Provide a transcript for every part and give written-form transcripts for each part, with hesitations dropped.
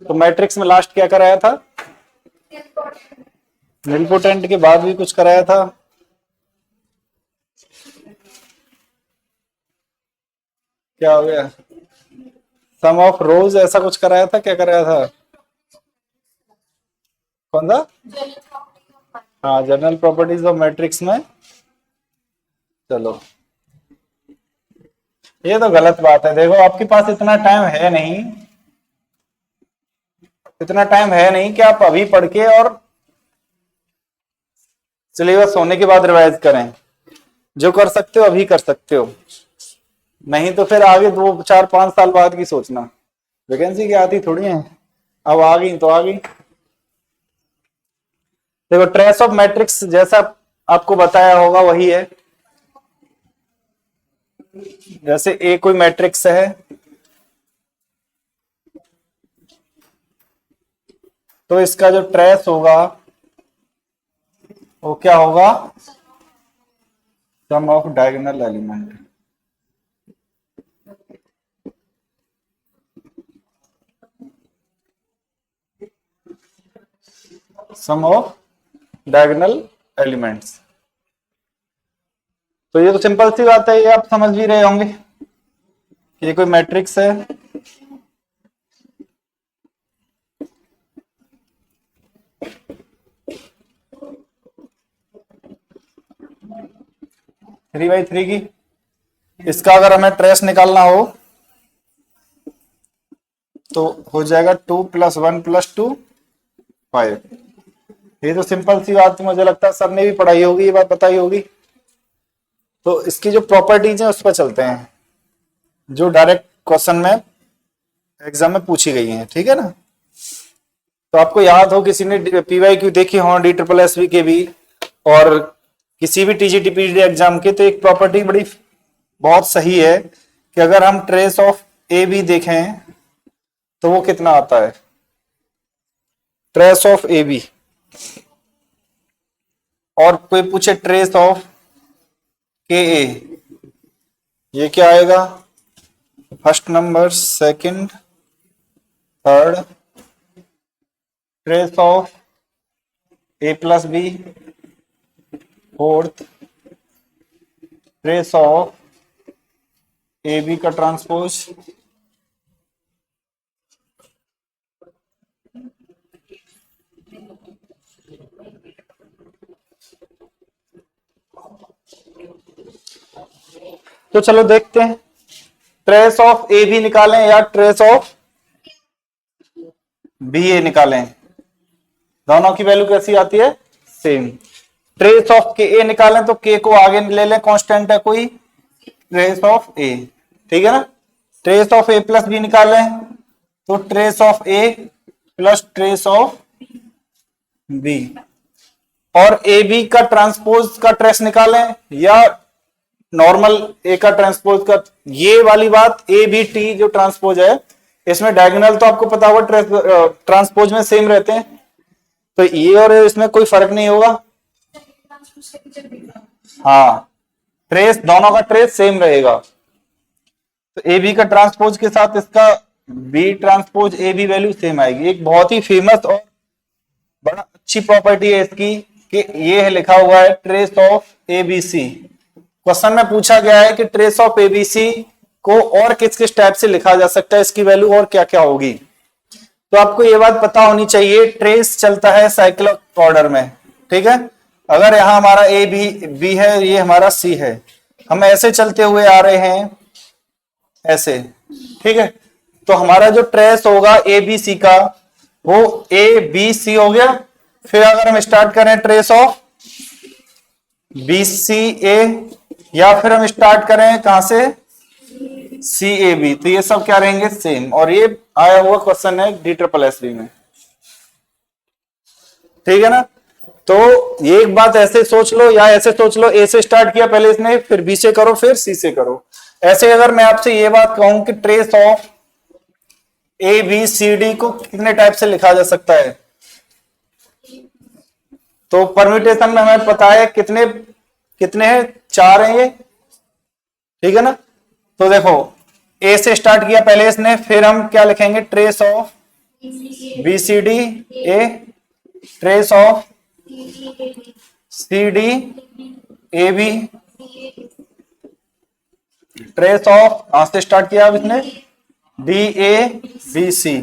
तो मैट्रिक्स में लास्ट क्या कराया था? निलपोटेंट के बाद भी कुछ कराया था। क्या हो गया? सम ऑफ रोज ऐसा कुछ कराया था, क्या कराया था? कौन सा? हाँ, जनरल प्रॉपर्टीज ऑफ मैट्रिक्स में। चलो, ये तो गलत बात है। देखो, आपके पास इतना टाइम है नहीं, इतना टाइम है नहीं कि आप अभी पढ़ के और सिलेबस होने के बाद रिवाइज करें। जो कर सकते हो अभी कर सकते हो, नहीं तो फिर आगे 2 4 5 साल बाद की सोचना। वैकेंसी की आती थोड़ी है, अब आ गई तो आ गई। देखो, ट्रेस ऑफ मैट्रिक्स जैसा आपको बताया होगा वही है। जैसे ए कोई मैट्रिक्स है, तो इसका जो ट्रेस होगा वो क्या होगा? Sum of diagonal element. Sum of diagonal elements. तो ये तो सिंपल सी बात है, ये आप समझ भी रहे होंगे कि ये कोई मैट्रिक्स है। थ्री बाई थ्री की, इसका अगर हमें ट्रेस निकालना हो तो हो जाएगा 2 + 1 + 2 5। ये तो सिंपल सी बात, मुझे लगता है सर ने भी पढ़ाई होगी, ये बात बताई होगी। तो इसकी जो प्रॉपर्टीज है उस पर चलते हैं, जो डायरेक्ट क्वेश्चन में एग्जाम में पूछी गई है, ठीक है ना। तो आपको याद हो, किसी ने PYQ देखी हो DSSB के भी और किसी भी TGT-PD एग्जाम के, तो एक प्रॉपर्टी बड़ी बहुत सही है कि अगर हम ट्रेस ऑफ AB देखें तो वो कितना आता है? ट्रेस ऑफ AB, और कोई पूछे ट्रेस ऑफ KA, ये क्या आएगा? First number, second, third, trace of A + B, fourth, trace of AB का ट्रांसपोज, तो चलो देखते हैं, ट्रेस ऑफ AB निकालें या ट्रेस ऑफ BA निकालें, दोनों की वैल्यू कैसी आती है? सेम। ट्रेस ऑफ KA निकालें तो K को आगे ले लें, कांस्टेंट है कोई, ट्रेस ऑफ A, ठीक है ना। ट्रेस ऑफ A + B निकालें तो trace of A + trace of B, और AB का ट्रांसपोज का ट्रेस निकालें या नॉर्मल A का ट्रांसपोज का। ये वाली बात ABT जो ट्रांसपोज है, इसमें डायगोनल तो आपको पता होगा ट्रांसपोज में सेम रहते हैं, तो ये और इसमें कोई फर्क नहीं होगा। हाँ, ट्रेस दोनों का ट्रेस सेम रहेगा। तो AB का ट्रांसपोज के साथ इसका B transpose AB value same आएगी। एक बहुत ही फेमस और बड़ा अच्छी प्रॉपर्टी है इसकी कि ये है लिखा हुआ है ट्रेस ऑफ ABC। क्वेश्चन में पूछा गया है कि ट्रेस ऑफ ABC को और किस किस टाइप से लिखा जा सकता है, इसकी वैल्यू और क्या क्या होगी। तो आपको ये बात पता होनी चाहिए, ट्रेस चलता है साइक्लिक ऑर्डर में, ठीक है। अगर यहां हमारा B है, ये हमारा C है, हम ऐसे चलते हुए आ रहे हैं ऐसे, ठीक है। तो हमारा जो ट्रेस होगा ABC का वो ABC हो गया। फिर अगर हम स्टार्ट करें ट्रेस ऑफ BCA, या फिर हम स्टार्ट करें कहां से? CAB, तो ये सब क्या रहेंगे? सेम। और ये आया हुआ क्वेश्चन है DSSB में, ठीक है ना। तो ये एक बात ऐसे सोच लो या ऐसे सोच लो, A से स्टार्ट किया पहले इसने, फिर B से करो, फिर C से करो। ऐसे अगर मैं आपसे ये बात कहूं कि ट्रेस ऑफ ABCD को कितने टाइप से लिखा जा सकता है, तो परम्यूटेशन में हमें पता है कितने कितने हैं, 4 हैं ये, ठीक है ना। तो देखो, A से स्टार्ट किया पहले इसने, फिर हम क्या लिखेंगे? Trace of B C D A, trace of C D A B, trace of कहां से स्टार्ट किया अब इसने, डी ए बी सी।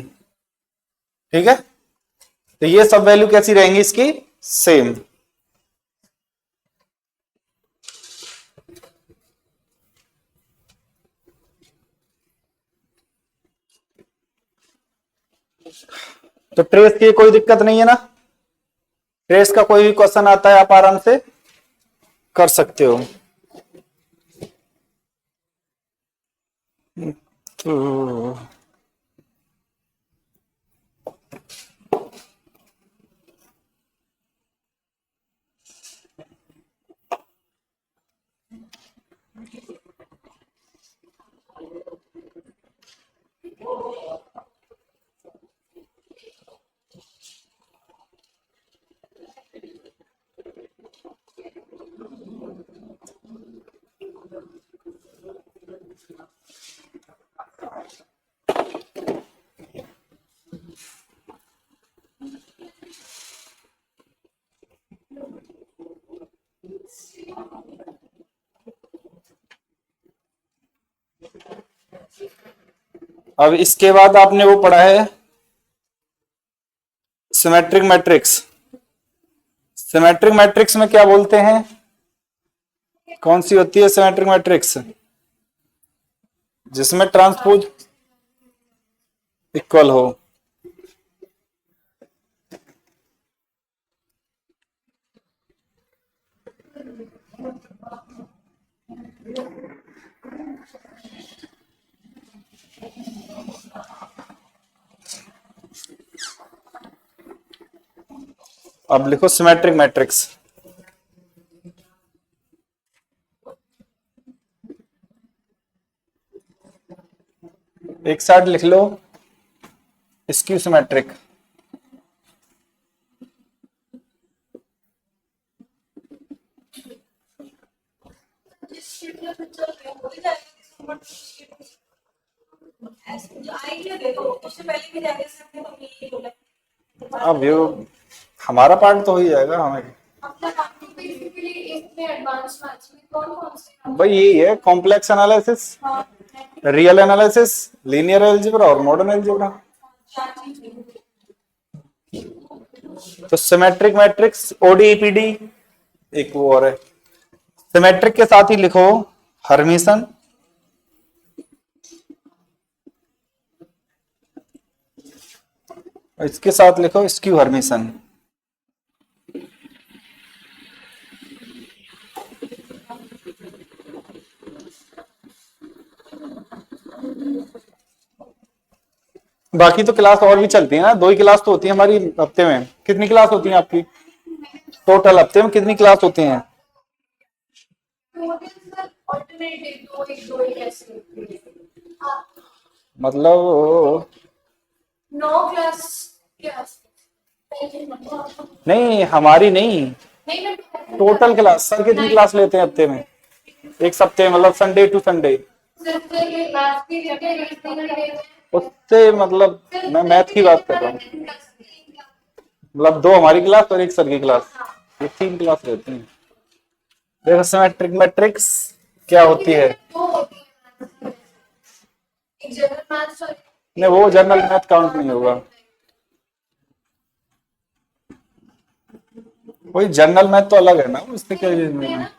ठीक है, तो ये सब वैल्यू कैसी रहेंगी इसकी, सेम। तो ट्रेस की कोई दिक्कत नहीं है ना, ट्रेस का कोई भी क्वेश्चन आता है आप आराम से कर सकते हो। तो अब इसके बाद आपने वो पढ़ा है सिमेट्रिक मैट्रिक्स। सिमेट्रिक मैट्रिक्स में क्या बोलते हैं, कौन सी होती है सिमेट्रिक मैट्रिक्स, जिसमें ट्रांसपोज इक्वल हो। अब लिखो सिमेट्रिक मैट्रिक्स। एक साइड लिख लो स्क्यू सिमेट्रिक। अब ये हमारा पार्ट तो हो ही जाएगा हमें। भाई यही है complex analysis, real analysis, linear algebra और मॉडर्न अलजेब्रा। तो सिमेट्रिक मैट्रिक्स ओडीपीडी, एक वो और है। सिमेट्रिक के साथ ही लिखो हर्मिशन, इसके साथ लिखो स्क्यू हर्मिशन। बाकी तो क्लास और भी चलती है ना, 2 ही क्लास तो होती है हमारी हफ्ते में। कितनी क्लास होती है आपकी टोटल, हफ्ते में कितनी क्लास होती हैं? मतलब 9 क्लास नहीं, हमारी नहीं, टोटल क्लास। सर कितनी क्लास लेते हैं हफ्ते में, एक सप्ते में, मतलब संडे टू संडे? उससे मतलब मैं मैथ की बात कर रहा हूँ, मतलब 2 हमारी क्लास और 1 सर की क्लास, ये 3 क्लास रहती हैं। देखो सिमेट्रिक मैट्रिक्स क्या होती है, नहीं वो जनरल मैथ काउंट नहीं होगा, वही जनरल मैथ तो अलग है ना, उससे क्या नहीं है।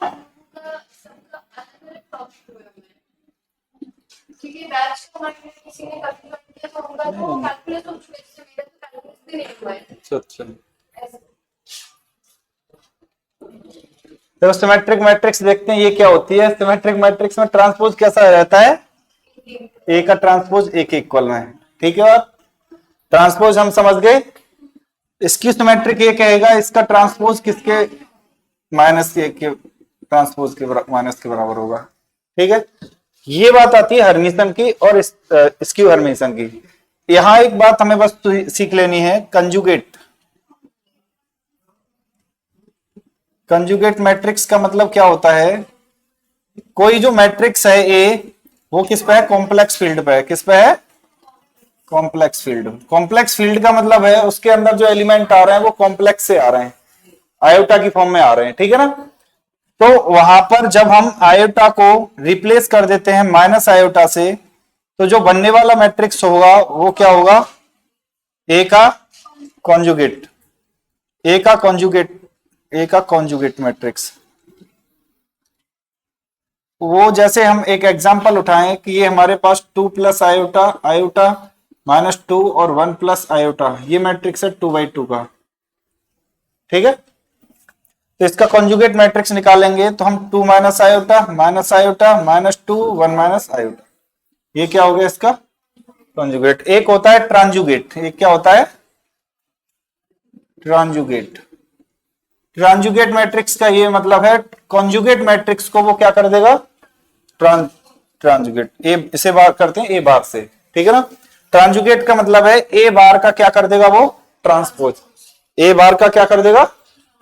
अच्छा, तो सिमेट्रिक मैट्रिक्स देखते हैं ये क्या होती है। सिमेट्रिक मैट्रिक्स में ट्रांसपोज कैसा रहता है, ए का ट्रांसपोज ए के इक्वल में। ठीक है, ट्रांसपोज हम समझ गए। इसकी सिमेट्रिक ये कहेगा इसका ट्रांसपोज किसके, माइनस के ट्रांसपोज के माइनस के बराबर होगा। ठीक है, ये बात आती है हर्मिशन की और स्क्यू हर्मिशन की। यहां एक बात हमें बस सीख लेनी है, कंजुगेट। कंजुगेट मैट्रिक्स का मतलब क्या होता है, कोई जो मैट्रिक्स है ए, वो किस पे है, कॉम्प्लेक्स फील्ड पे है। किस पे है, कॉम्प्लेक्स फील्ड का मतलब है उसके अंदर जो एलिमेंट आ रहे हैं वो कॉम्प्लेक्स से आ रहे हैं, आयोटा की फॉर्म में आ रहे हैं, ठीक है ना। तो वहां पर जब हम आयोटा को रिप्लेस कर देते हैं माइनस आयोटा से, तो जो बनने वाला मैट्रिक्स होगा वो क्या होगा, ए का कॉन्जुगेट, ए का कॉन्जुगेट मैट्रिक्स। वो जैसे हम एक एग्जांपल उठाएं कि ये हमारे पास 2 प्लस आयोटा, आयोटा -2 और 1 प्लस आयोटा, ये मैट्रिक्स है 2/2 का, ठीक है। तो इसका कॉन्जुगेट मैट्रिक्स निकालेंगे तो हम 2 माइनस आयोटा -2 1 माइनस आयोटा, ये क्या हो गया इसका कॉन्जुगेट। एक होता है ट्रांजुगेट, एक क्या होता है ट्रांजुगेट। ट्रांजुगेट मैट्रिक्स का ये मतलब है कॉन्जुगेट मैट्रिक्स को वो क्या कर देगा, ट्रांजुगेट, ए इसे बार करते हैं ए बार से, ठीक है ना। ट्रांजुगेट का मतलब है ए बार का क्या कर देगा वो ट्रांसपोज, ए बार का क्या कर देगा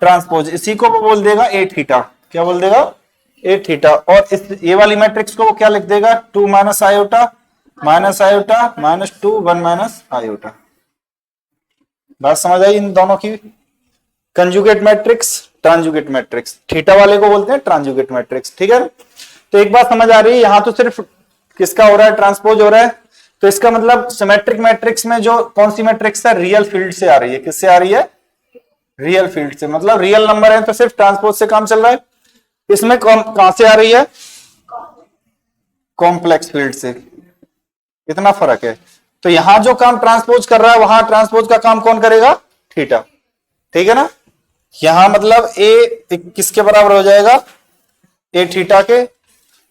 ट्रांसपोज, इसी को वो बोल देगा ए थीटा, क्या बोल देगा ए थीटा। और इस ए वाली मैट्रिक्स को वो क्या लिख देगा 2 माइनस आयोटा -2 1 माइनस आयोटा। बात समझ आई इन दोनों की। कंजुगेट मैट्रिक्स, ट्रांजुगेट मैट्रिक्स, थीटा वाले को बोलते हैं ट्रांजुगेट मैट्रिक्स, ठीक है। तो एक बात समझ आ रही है, यहां तो सिर्फ किसका हो रहा है ट्रांसपोज हो रहा है, तो इसका मतलब सिमेट्रिक मैट्रिक्स में जो कौन सी मैट्रिक्स है रियल फील्ड से आ रही है, किससे आ रही है रियल फील्ड से, मतलब रियल नंबर है तो सिर्फ ट्रांसपोज से काम चल रहा है। इसमें कहां से आ रही है कॉम्प्लेक्स फील्ड से, इतना फर्क है। तो यहां जो काम ट्रांसपोज कर रहा है वहां ट्रांसपोज का काम कौन करेगा थीटा, ठीक है ना। यहां मतलब ए किसके बराबर हो जाएगा ए थीटा के,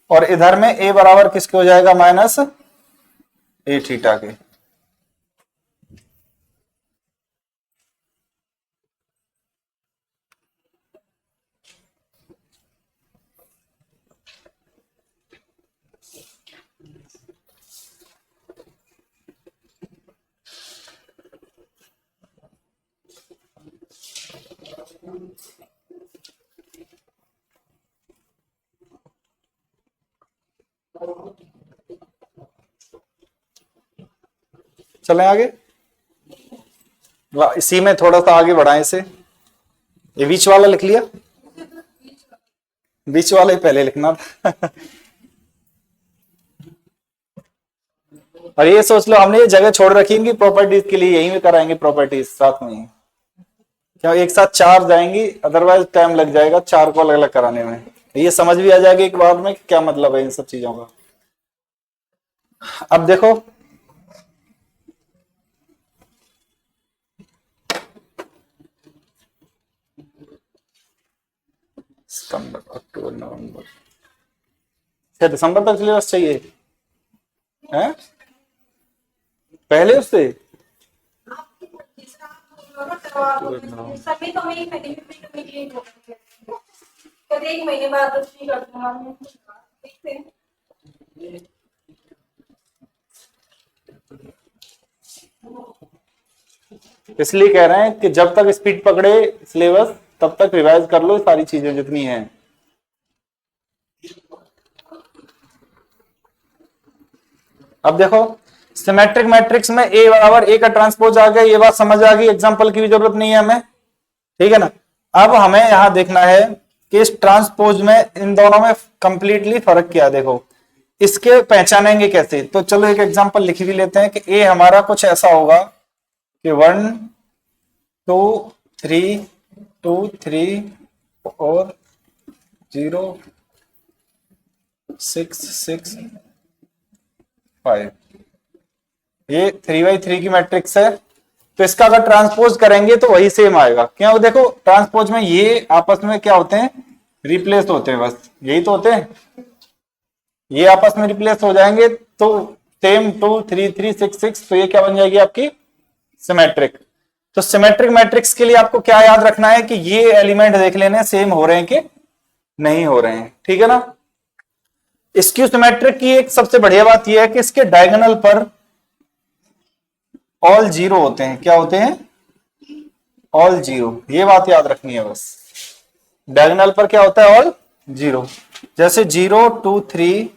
और इधर में ए बराबर किसके हो जाएगा माइनस ए थीटा के। चलें आगे, इसी में थोड़ा सा आगे बढ़ाएं इसे। ये बीच वाला लिख लिया, बीच वाला ही पहले लिखना था और ये सोच लो हमने ये जगह छोड़ रखी है प्रॉपर्टीज के लिए, यहीं में कराएंगे प्रॉपर्टीज साथ में ही, क्या एक साथ 4 जाएंगी, अदरवाइज टाइम लग जाएगा 4 को अलग अलग कराने में। ये समझ भी आ जाएगी एक बार में क्या मतलब है इन सब चीजों का। अब देखो सितंबर अक्टूबर नवंबर, क्या दिसंबर तक सिलेबस चाहिए है पहले उससे सभी तो मेरी एक महीने बाद कर दूंगा, देखते हैं। इसलिए कह रहे हैं कि जब तक स्पीड पकड़े सिलेबस तब तक रिवाइज कर लो सारी चीजें जितनी हैं। अब देखो सिमेट्रिक मैट्रिक्स में ए बराबर ए का ट्रांसपोज आ गया, ये बात समझ आ गई, एग्जांपल की भी जरूरत नहीं है हमें, ठीक है ना। अब हमें यहां देखना है कि इस ट्रांसपोज में इन दोनों में कंप्लीटली फर्क क्या है। देखो इसके पहचानेंगे कैसे, तो चलो एक एग्जांपल लिख भी लेते हैं कि ए हमारा कुछ ऐसा होगा कि 1 2 3 2 3 और 0 6 6 5, ये 3/3 की मैट्रिक्स है। तो इसका अगर ट्रांसपोज करेंगे तो वही सेम आएगा, क्यों देखो ट्रांसपोज में ये आपस में क्या होते हैं रिप्लेस होते हैं, बस यही तो होते हैं, ये आपस में रिप्लेस हो जाएंगे तो सेम 2 3 3 6 6, तो ये क्या बन जाएगी आपकी सिमेट्रिक। तो सिमेट्रिक मैट्रिक्स के लिए आपको क्या याद रखना है कि ये एलिमेंट देख लेने सेम हो रहे हैं कि नहीं हो रहे हैं, ठीक है ना। स्क्यू सिमेट्रिक की एक सबसे बढ़िया बात यह है कि इसके डायगोनल पर ऑल 0 होते हैं, क्या होते हैं ऑल 0, ये बात याद रखनी है बस। डायगोनल पर क्या होता है ऑल 0, जैसे 0 2 3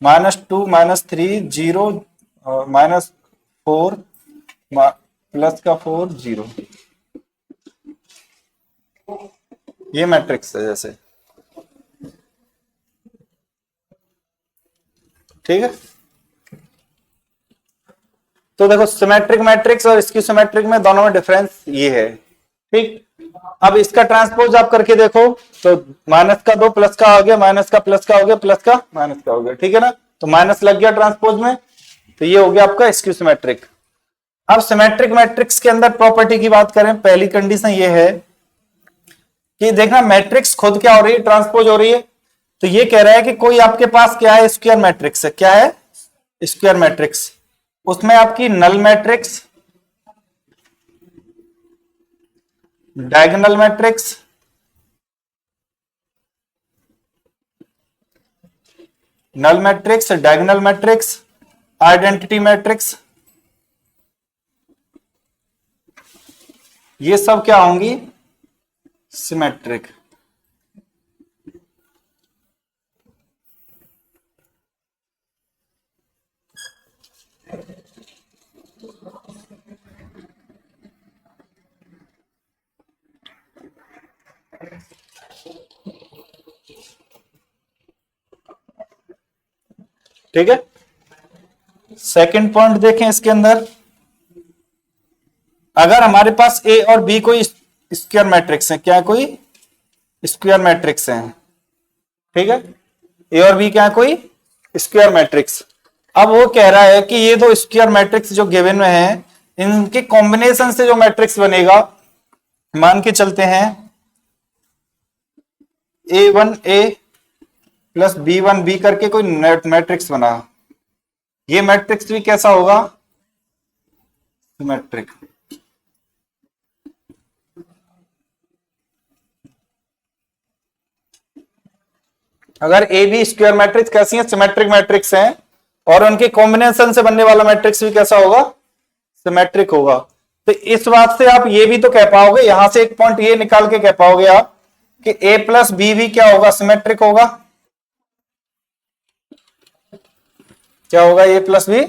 -2 -3 0 -4 4 प्लस का 4 0, ये मैट्रिक्स है जैसे, ठीक है। तो देखो सिमेट्रिक मैट्रिक्स और इसकी सिमेट्रिक में दोनों में डिफरेंस ये है, ठीक। अब इसका ट्रांसपोज आप करके देखो तो माइनस का 2 प्लस का आ गया, माइनस का प्लस का हो गया, प्लस का माइनस का हो गया, ठीक है ना। तो माइनस लग गया ट्रांसपोज में, तो ये हो गया आपका स्क्यू सिमेट्रिक। अब सिमेट्रिक मैट्रिक्स के अंदर प्रॉपर्टी की बात करें, पहली कंडीशन ये है कि देखना मैट्रिक्स खुद क्या हो रही है, ट्रांसपोज हो रही है। तो ये कह रहा है कि कोई आपके पास क्या है, स्क्वायर मैट्रिक्स है, क्या है, स्क्वायर मैट्रिक्स। उसमें आपकी null matrix, diagonal matrix, null matrix, diagonal matrix, identity matrix, ये सब क्या होंगी, सिमेट्रिक। ठीक है। सेकंड पॉइंट देखें इसके अंदर, अगर हमारे पास ए और बी कोई स्क्वायर मैट्रिक्स है, क्या है, कोई स्क्वायर मैट्रिक्स है, ठीक है, ए और बी क्या है, कोई स्क्वायर मैट्रिक्स। अब वो कह रहा है कि ये दो स्क्वायर मैट्रिक्स जो गिवन में है, इनके कॉम्बिनेशन से जो मैट्रिक्स बनेगा, मान के चलते हैं A1A प्लस B1B करके कोई मैट्रिक्स बना, ये मैट्रिक्स भी कैसा होगा, सिमेट्रिक। अगर ए बी स्क्वायर मैट्रिक्स कैसी है, सिमेट्रिक मैट्रिक्स हैं, और उनके कॉम्बिनेशन से बनने वाला मैट्रिक्स भी कैसा होगा, सिमेट्रिक होगा। तो इस बात से आप ये भी तो कह पाओगे, यहां से एक पॉइंट ये निकाल के कह पाओगे आप कि ए प्लस बी भी क्या होगा, सिमेट्रिक होगा। क्या होगा, ए प्लस बी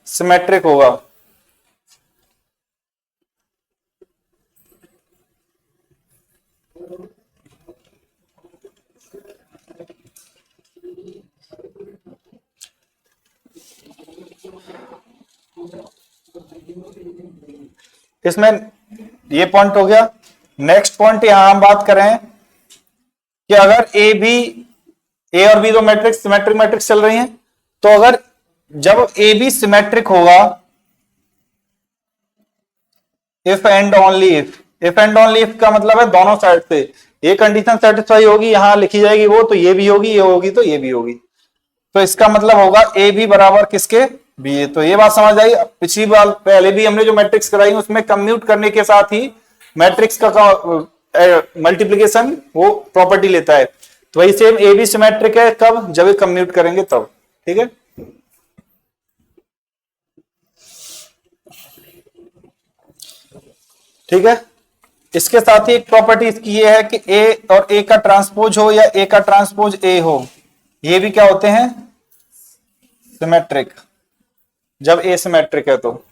सिमेट्रिक होगा। इसमें ये पॉइंट हो गया। नेक्स्ट पॉइंट यहां हम बात करें कि अगर ए और बी दो मैट्रिक्स सिमेट्रिक मैट्रिक्स चल रही हैं, तो अगर जब ए बी सिमेट्रिक होगा, if and only if and only if का मतलब है दोनों साइड से ये कंडीशन सेटिस्फाई होगी, यहां लिखी जाएगी वो, तो ये भी होगी, ये होगी, तो ये भी होगी। तो इसका मतलब होगा ए बी बराबर किसके, बी। तो ये बात समझ आई। पिछली बार पहले भी हमने जो मैट्रिक्स कराई उसमें कम्यूट करने के साथ ही मैट्रिक्स का मल्टीप्लीकेशन वो प्रॉपर्टी लेता है। तो वही सेम ए बी सिमेट्रिक है कब, जब कम्यूट करेंगे तब, ठीक है। ठीक है, इसके साथ ही एक प्रॉपर्टी इसकी ये है कि ए और ए का ट्रांसपोज हो या ए का ट्रांसपोज ए हो, ये भी क्या होते हैं, सिमेट्रिक, जब ए सिमेट्रिक है तो।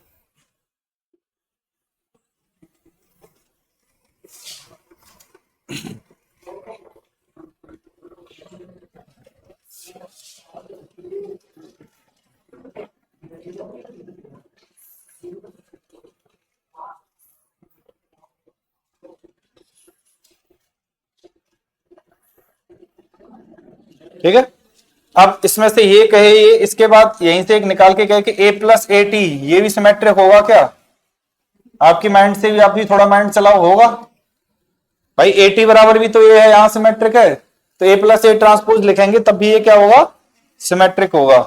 ठीक है, अब इसमें से ये कहे, ये इसके बाद यहीं से एक निकाल के कहे कि ए प्लस ए टी ये भी सिमेट्रिक होगा क्या, आपकी माइंड से भी आप भी थोड़ा माइंड चलाओ, होगा भाई, ए टी बराबर भी तो ये है, यहां सिमेट्रिक है, तो ए प्लस ए ट्रांसपोज लिखेंगे तब भी ये क्या होगा, सिमेट्रिक होगा,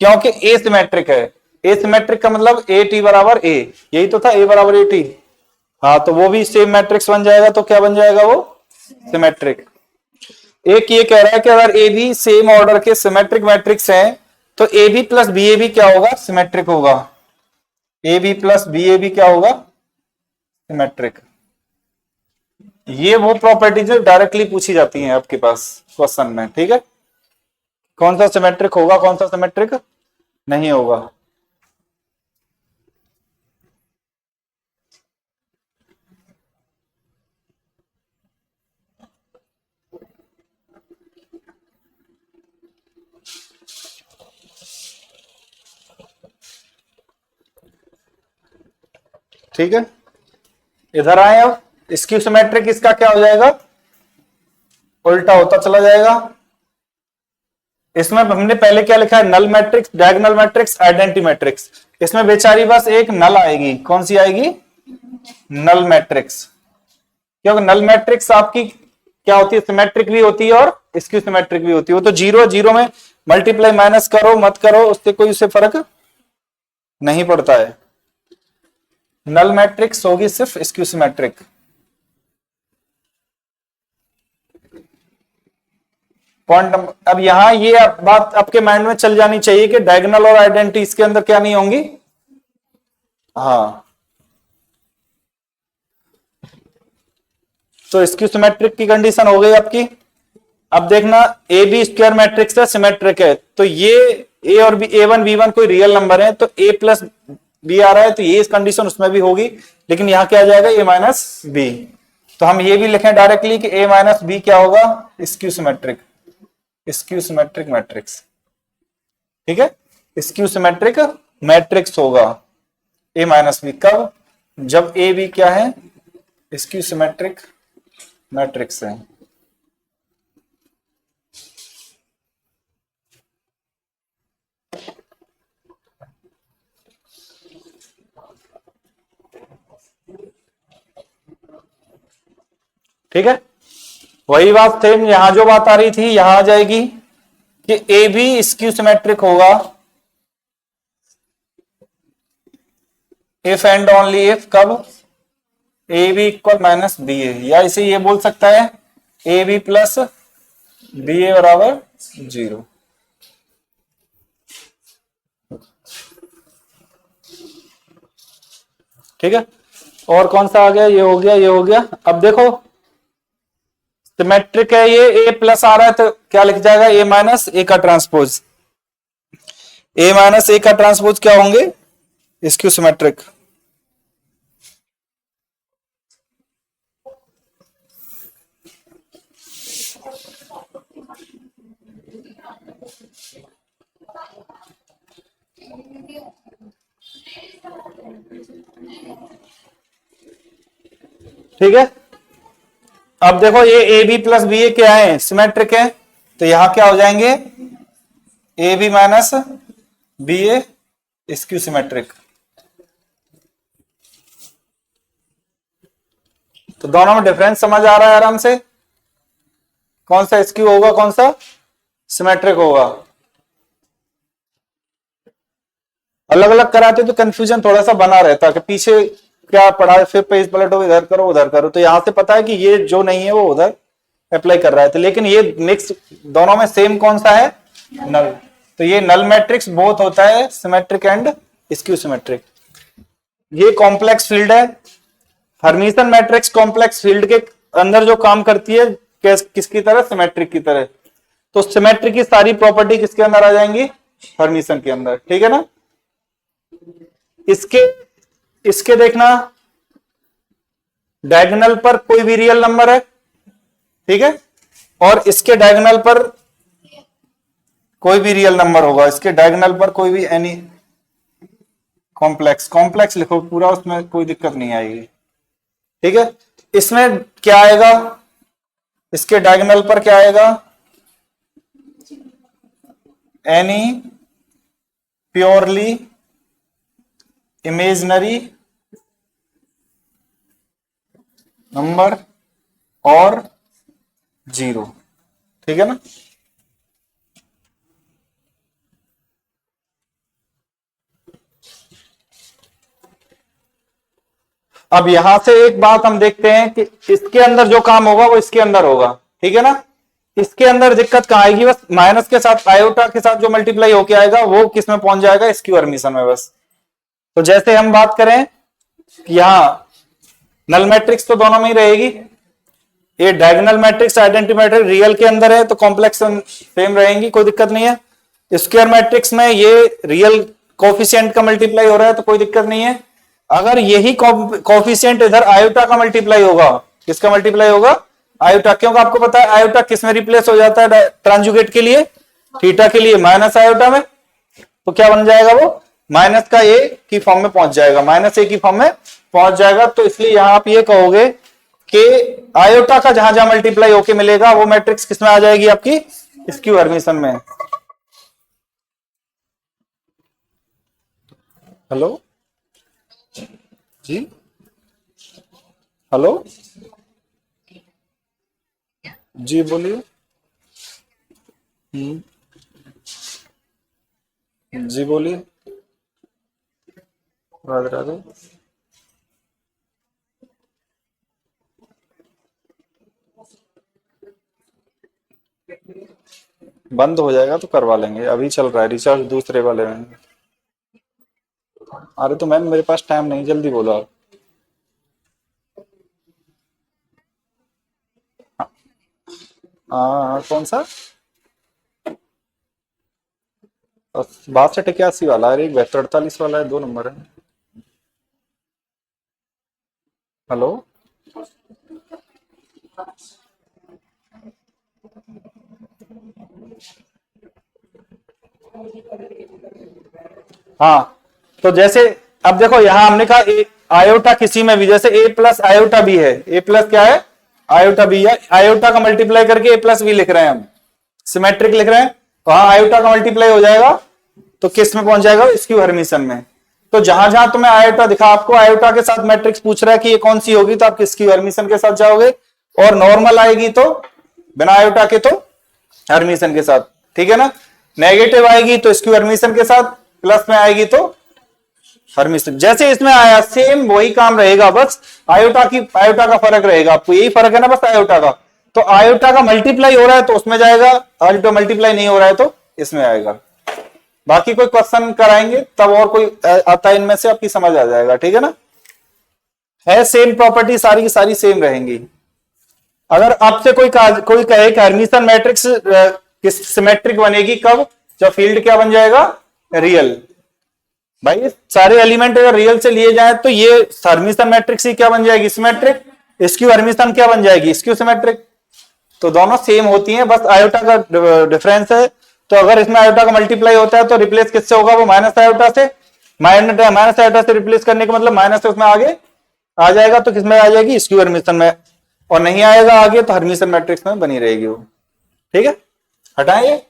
क्योंकि ए सिमेट्रिक है। ए सिमेट्रिक का मतलब ए टी बराबर ए, यही तो था, ए बराबर ए टी। हाँ, तो वो भी सेम मैट्रिक्स बन जाएगा, तो क्या बन जाएगा वो, सिमेट्रिक। एक ये कह रहा है कि अगर ए बी सेम ऑर्डर के सिमेट्रिक मैट्रिक्स हैं, तो A B plus B A B क्या होगा, सिमेट्रिक होगा। A B plus B A B क्या होगा, सिमेट्रिक। ये वो प्रॉपर्टीज डायरेक्टली पूछी जाती हैं आपके पास क्वेश्चन में, ठीक है। कौन सा सिमेट्रिक होगा, कौन सा सिमेट्रिक नहीं होगा। ठीक है, इधर आए अब, स्क्यू सिमेट्रिक इसका क्या हो जाएगा, उल्टा होता चला जाएगा। इसमें हमने पहले क्या लिखा है, null matrix, diagonal matrix, identity matrix. इसमें बेचारी बस एक नल आएगी, कौन सी आएगी, नल मैट्रिक्स। क्योंकि नल मैट्रिक्स आपकी क्या होती है, सिमेट्रिक भी होती है और स्क्यू सिमेट्रिक भी होती है। वो तो जीरो जीरो में मल्टीप्लाई माइनस करो मत करो, उससे कोई उससे फर्क नहीं पड़ता है। नल मैट्रिक्स होगी सिर्फ स्क्यू सिमेट्रिक। पॉइंट नंबर, अब यहां ये बात आपके माइंड में चल जानी चाहिए कि डायगोनल और आइडेंटिटी इसके अंदर क्या नहीं होंगी। हाँ, तो स्क्यू सिमेट्रिक की कंडीशन हो गई आपकी। अब देखना, ए बी स्क्वायर मैट्रिक्स है, सिमेट्रिक है, तो ये ए और बी, ए वन बी वन कोई रियल नंबर है, तो ए प्लस बी आ रहा है, तो ये इस कंडीशन उसमें भी होगी, लेकिन यहां क्या आ जाएगा, ए माइनस बी। तो हम ये भी लिखें डायरेक्टली कि ए माइनस बी क्या होगा, skew symmetric, skew symmetric matrix. ठीक है, स्क्यू सिमेट्रिक मैट्रिक्स होगा ए माइनस बी, कब, जब ए बी क्या है, स्क्यू सिमेट्रिक मैट्रिक्स है। ठीक है, वही बात सेम यहां जो बात आ रही थी यहां आ जाएगी कि ए बी स्क्यू सिमेट्रिक होगा इफ एंड ओनली इफ, कब, A B equal minus B A, या इसे ये बोल सकता है A B plus B A बराबर 0। ठीक है, और कौन सा आ गया, ये हो गया, ये हो गया। अब देखो सिमेट्रिक है ये, ए प्लस आ रहा है तो क्या लिख जाएगा, ए माइनस ए का ट्रांसपोज, ए माइनस ए का ट्रांसपोज क्या होंगे, स्क्यू सिमेट्रिक। ठीक है, अब देखो ये A B plus B A क्या है, सिमेट्रिक है, तो यहां क्या हो जाएंगे, A B minus B A skew symmetric. तो दोनों में डिफरेंस समझ आ रहा है आराम से, कौन सा स्क्यू होगा कौन सा सिमेट्रिक होगा। अलग अलग कराते तो कंफ्यूजन थोड़ा सा बना रहता कि पीछे क्या पढ़ा है, फिर पेज पलटो, इधर करो उधर करो, तो यहां से पता है कि ये जो नहीं है वो उधर अप्लाई कर रहा है। तो लेकिन ये मिक्स दोनों में सेम कौन सा है, नल। तो ये नल मैट्रिक्स बोथ होता है सिमेट्रिक एंड स्क्यू सिमेट्रिक। ये कॉम्प्लेक्स फील्ड है, हर्मिशन मैट्रिक्स कॉम्प्लेक्स फील्ड के अंदर जो काम करती है किसकी तरह, सिमेट्रिक की तरह। तो सिमेट्रिक की सारी प्रॉपर्टी किसके अंदर आ जाएंगी, हर्मिशन के अंदर। ठीक है ना, इसके देखना, डायगोनल पर कोई भी रियल नंबर है, ठीक है, और इसके डायगोनल पर कोई भी रियल नंबर होगा, इसके डायगोनल पर कोई भी एनी कॉम्प्लेक्स लिखो पूरा, उसमें कोई दिक्कत नहीं आएगी। ठीक है, इसमें क्या आएगा, इसके डायगोनल पर क्या आएगा, एनी प्योरली इमेजिनरी नंबर और 0। ठीक है ना, अब यहां से एक बात हम देखते हैं कि इसके अंदर जो काम होगा वो इसके अंदर होगा। ठीक है ना, इसके अंदर दिक्कत कहां आएगी, बस माइनस के साथ आयोटा के साथ जो मल्टीप्लाई होके आएगा वो किस में पहुंच जाएगा, स्क्यू हर्मिशन में बस। तो जैसे हम बात करें यहां नल मैट्रिक्स तो दोनों में ही रहेगी, ये diagonal matrix identity matrix real के अंदर है तो कॉम्प्लेक्स सेम रहेंगी, कोई दिक्कत नहीं है। स्क्वायर मैट्रिक्स में ये रियल कोफिशिएंट का मल्टीप्लाई हो रहा है तो कोई दिक्कत नहीं है। अगर यही कोफिशिएंट इधर आयोटा का मल्टीप्लाई होगा, किसका मल्टीप्लाई होगा, आयोटा, क्योंकि आपको पता है आयोटा किस में रिप्लेस हो जाता है ट्रांजुगेट के लिए, थीटा के लिए माइनस आयोटा में, तो क्या बन जाएगा वो माइनस का ए की फॉर्म में पहुंच जाएगा, माइनस ए की फॉर्म में पहुंच जाएगा। तो इसलिए यहां आप ये कहोगे कि आयोटा का जहां जहां मल्टीप्लाई होके मिलेगा वो मैट्रिक्स किसमें आ जाएगी, आपकी स्क्यू हर्मिशन में। हेलो जी, हेलो जी, बोलिए। जी बोलिए। राधे राधे। बंद हो जाएगा तो करवा लेंगे, अभी चल रहा है रिचार्ज दूसरे वाले में। अरे तो मैम मेरे पास टाइम नहीं, जल्दी बोलो आप। हाँ हाँ, कौन सा? 62 81 वाला है, एक 72 48 वाला है, 2 नंबर है। हेलो। हाँ, तो जैसे अब देखो यहां हमने कहा आयोटा किसी में भी, जैसे ए प्लस आयोटा बी है, ए प्लस क्या है, आयोटा बी है, आयोटा का मल्टीप्लाई करके ए प्लस बी लिख रहे हैं हम, सिमेट्रिक लिख रहे हैं, तो हाँ आयोटा का मल्टीप्लाई हो जाएगा तो किस में पहुंच जाएगा, स्क्यू हर्मिशन में। तो जहां जहां तुम्हें आयोटा दिखा, आपको आयोटा के साथ मैट्रिक्स पूछ रहा है कि ये कौन सी होगी, तो आप स्क्यू हर्मिशन के साथ जाओगे, और नॉर्मल आएगी तो बिना आयोटा के तो हर्मिशन के साथ, ठीक है ना। नेगेटिव आएगी तो स्क्यू हर्मिशन के साथ, प्लस में आएगी तो हर्मिशन। जैसे इसमें आया सेम वही काम रहेगा, बस आयोटा का फर्क रहेगा, आपको यही फर्क है ना बस आयोटा का। तो आयोटा का मल्टीप्लाई हो रहा है तो उसमें जाएगा, आयोटा मल्टीप्लाई नहीं हो रहा है तो इसमें आएगा। बाकी कोई क्वेश्चन कराएंगे तब और कोई आता है इनमें से, आपकी समझ आ जाएगा, ठीक है ना। है सेम प्रॉपर्टी, सारी की सारी सेम रहेंगी। अगर आपसे कोई कहे कि हर्मिशन मैट्रिक्स किस सिमेट्रिक बनेगी, कब, जब फील्ड क्या बन जाएगा, रियल। भाई सारे एलिमेंट अगर रियल से लिए जाए तो ये हर्मिशन मैट्रिक्स ही क्या बन जाएगी, सिमेट्रिक। स्क्यू हर्मिशन क्या बन जाएगी, स्क्यू सिमेट्रिक। तो दोनों सेम होती हैं, बस आयोटा का डिफरेंस है। तो अगर इसमें आयोटा का मल्टीप्लाई होता है तो रिप्लेस किससे होगा, वो माइनस आयोटा से। माइनस आयोटा से रिप्लेस करने का मतलब माइनस से उसमें आगे आ जाएगा, तो किसमें आ जाएगी, स्क्यू हर्मिशन में। और नहीं आएगा आगे तो हर्मिशन मैट्रिक्स में बनी रहेगी वो, ठीक है। हटाएं ये।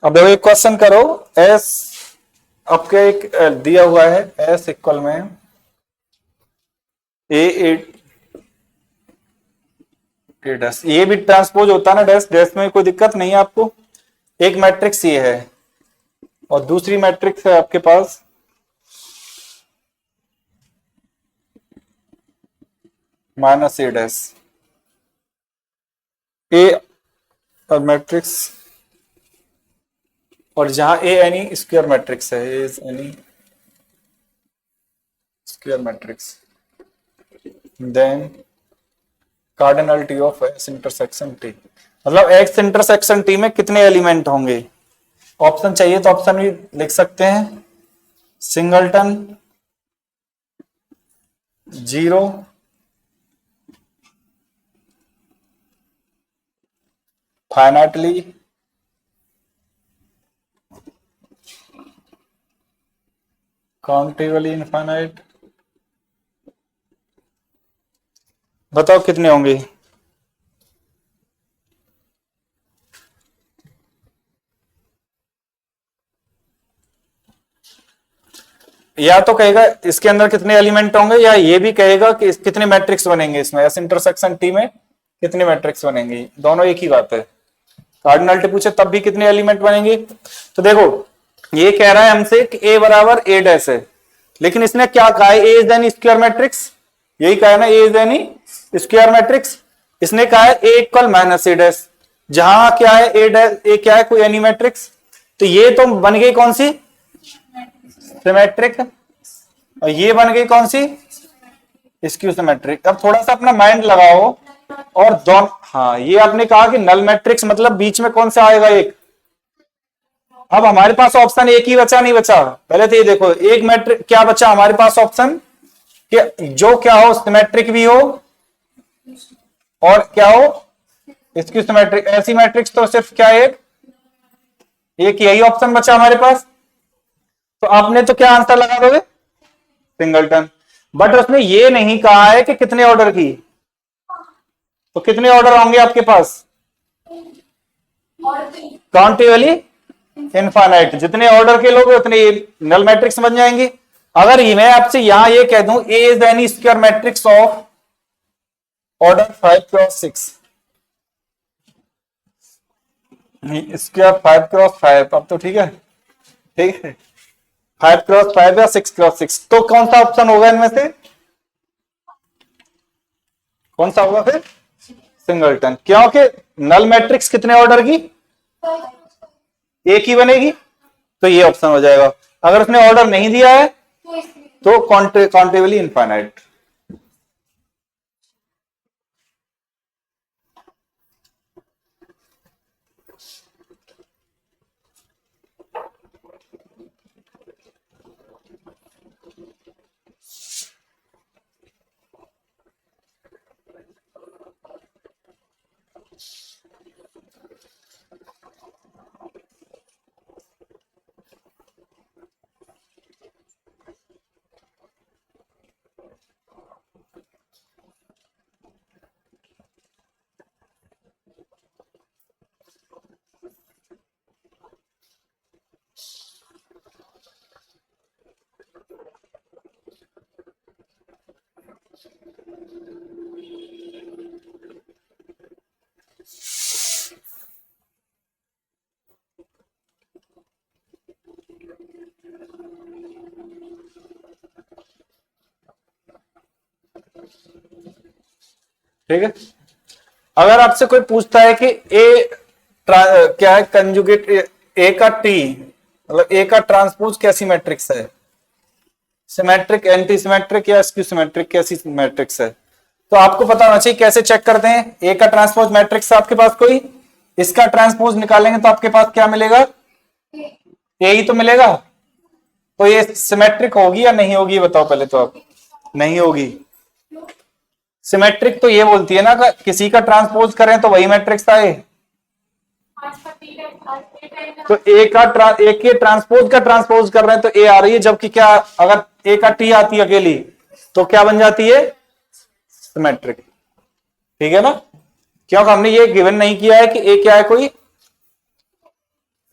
अब देखो एक क्वेश्चन करो, एस आपके एक दिया हुआ है, एस इक्वल में ए डैश, ये भी ट्रांसपोज होता है ना, डैश डैश में कोई दिक्कत नहीं है आपको। एक मैट्रिक्स ये है और दूसरी मैट्रिक्स है आपके पास माइनस ए डैश, ए और मैट्रिक्स, और जहां ए एनी स्क्वायर मैट्रिक्स है, A is any square matrix, then cardinality of X intersection T, मतलब एक्स इंटरसेक्शन टी में कितने एलिमेंट होंगे। ऑप्शन चाहिए तो ऑप्शन भी लिख सकते हैं, singleton, zero, finitely, countably infinite. बताओ कितने होंगे। या तो कहेगा इसके अंदर कितने एलिमेंट होंगे, या ये भी कहेगा कि कितने मैट्रिक्स बनेंगे इसमें, एस इंटरसेक्शन टी में कितने मैट्रिक्स बनेंगे, दोनों एक ही बात है। कार्डिनलिटी पूछे तब भी कितने एलिमेंट बनेंगे। तो देखो ये कह रहा है हमसे कि ए बराबर ए डैश है, लेकिन इसने क्या कहा है, A is any square matrix, यही कहा है ना, ए इज एनी स्क्वायर मैट्रिक्स। इसने कहा है ए इक्वल माइनस ए डैश, जहां क्या है ए डैश, ए क्या है, कोई एनी मैट्रिक्स। तो ये तो बन गई कौन सी, सिमेट्रिक, और ये बन गई कौन सी, स्क्यू सिमेट्रिक। अब थोड़ा सा अपना माइंड लगाओ, और दोनों, हाँ ये आपने कहा कि नल मैट्रिक्स मतलब बीच में कौन सा आएगा एक। अब हमारे पास ऑप्शन एक ही बचा, नहीं बचा? पहले तो ये देखो, एक मैट्रिक क्या बचा हमारे पास ऑप्शन, कि जो क्या हो सिमेट्रिक भी हो और क्या हो इसकी सिमेट्रिक, ऐसी मैट्रिक्स तो सिर्फ क्या एक यही ऑप्शन बचा हमारे पास। तो आपने तो क्या आंसर लगा दोगे, सिंगलटन। बट उसने ये नहीं कहा है कि कितने ऑर्डर की, तो कितने ऑर्डर होंगे आपके पास, और तीन। काउंटेबली इनफाइनाइट, जितने ऑर्डर के लोग उतने नल मैट्रिक्स बन जाएंगी। अगर ये मैं आपसे यहां ये कह दूं A is any square matrix of order 5x6, square 5x5, अब तो ठीक है, ठीक है 5x5 या 6x6, तो कौन सा ऑप्शन होगा इनमें से, कौन सा होगा फिर, सिंगलटन। क्योंकि नल मैट्रिक्स कितने ऑर्डर की, एक ही बनेगी, तो ये ऑप्शन हो जाएगा। अगर उसने ऑर्डर नहीं दिया है तो काउंटेबली इनफाइनाइट। ठीक है, अगर आपसे कोई पूछता है कि क्या है कंजुगेट ए का टी, मतलब ए का ट्रांसपोज कैसी मैट्रिक्स है, सिमेट्रिक, एंटी सिमेट्रिक या स्क्यू सिमेट्रिक, कैसी मैट्रिक्स है, तो आपको पता होना चाहिए कैसे चेक करते हैं। ए का ट्रांसपोज मैट्रिक्स आपके पास कोई, इसका ट्रांसपोज निकालेंगे तो आपके पास क्या मिलेगा, ए ही तो मिलेगा। तो ये सिमेट्रिक होगी या नहीं होगी, बताओ पहले तो आप। नहीं होगी। सिमेट्रिक तो ये बोलती है ना कि किसी का ट्रांसपोज करें तो वही मैट्रिक्स आए। तो ए के ट्रांसपोज का ट्रांसपोज कर रहे हैं तो ए आ रही है, जबकि क्या अगर ए का टी आती है अकेली तो क्या बन जाती है, सिमेट्रिक। ठीक है ना, क्योंकि हमने ये गिवन नहीं किया है कि ए क्या है, कोई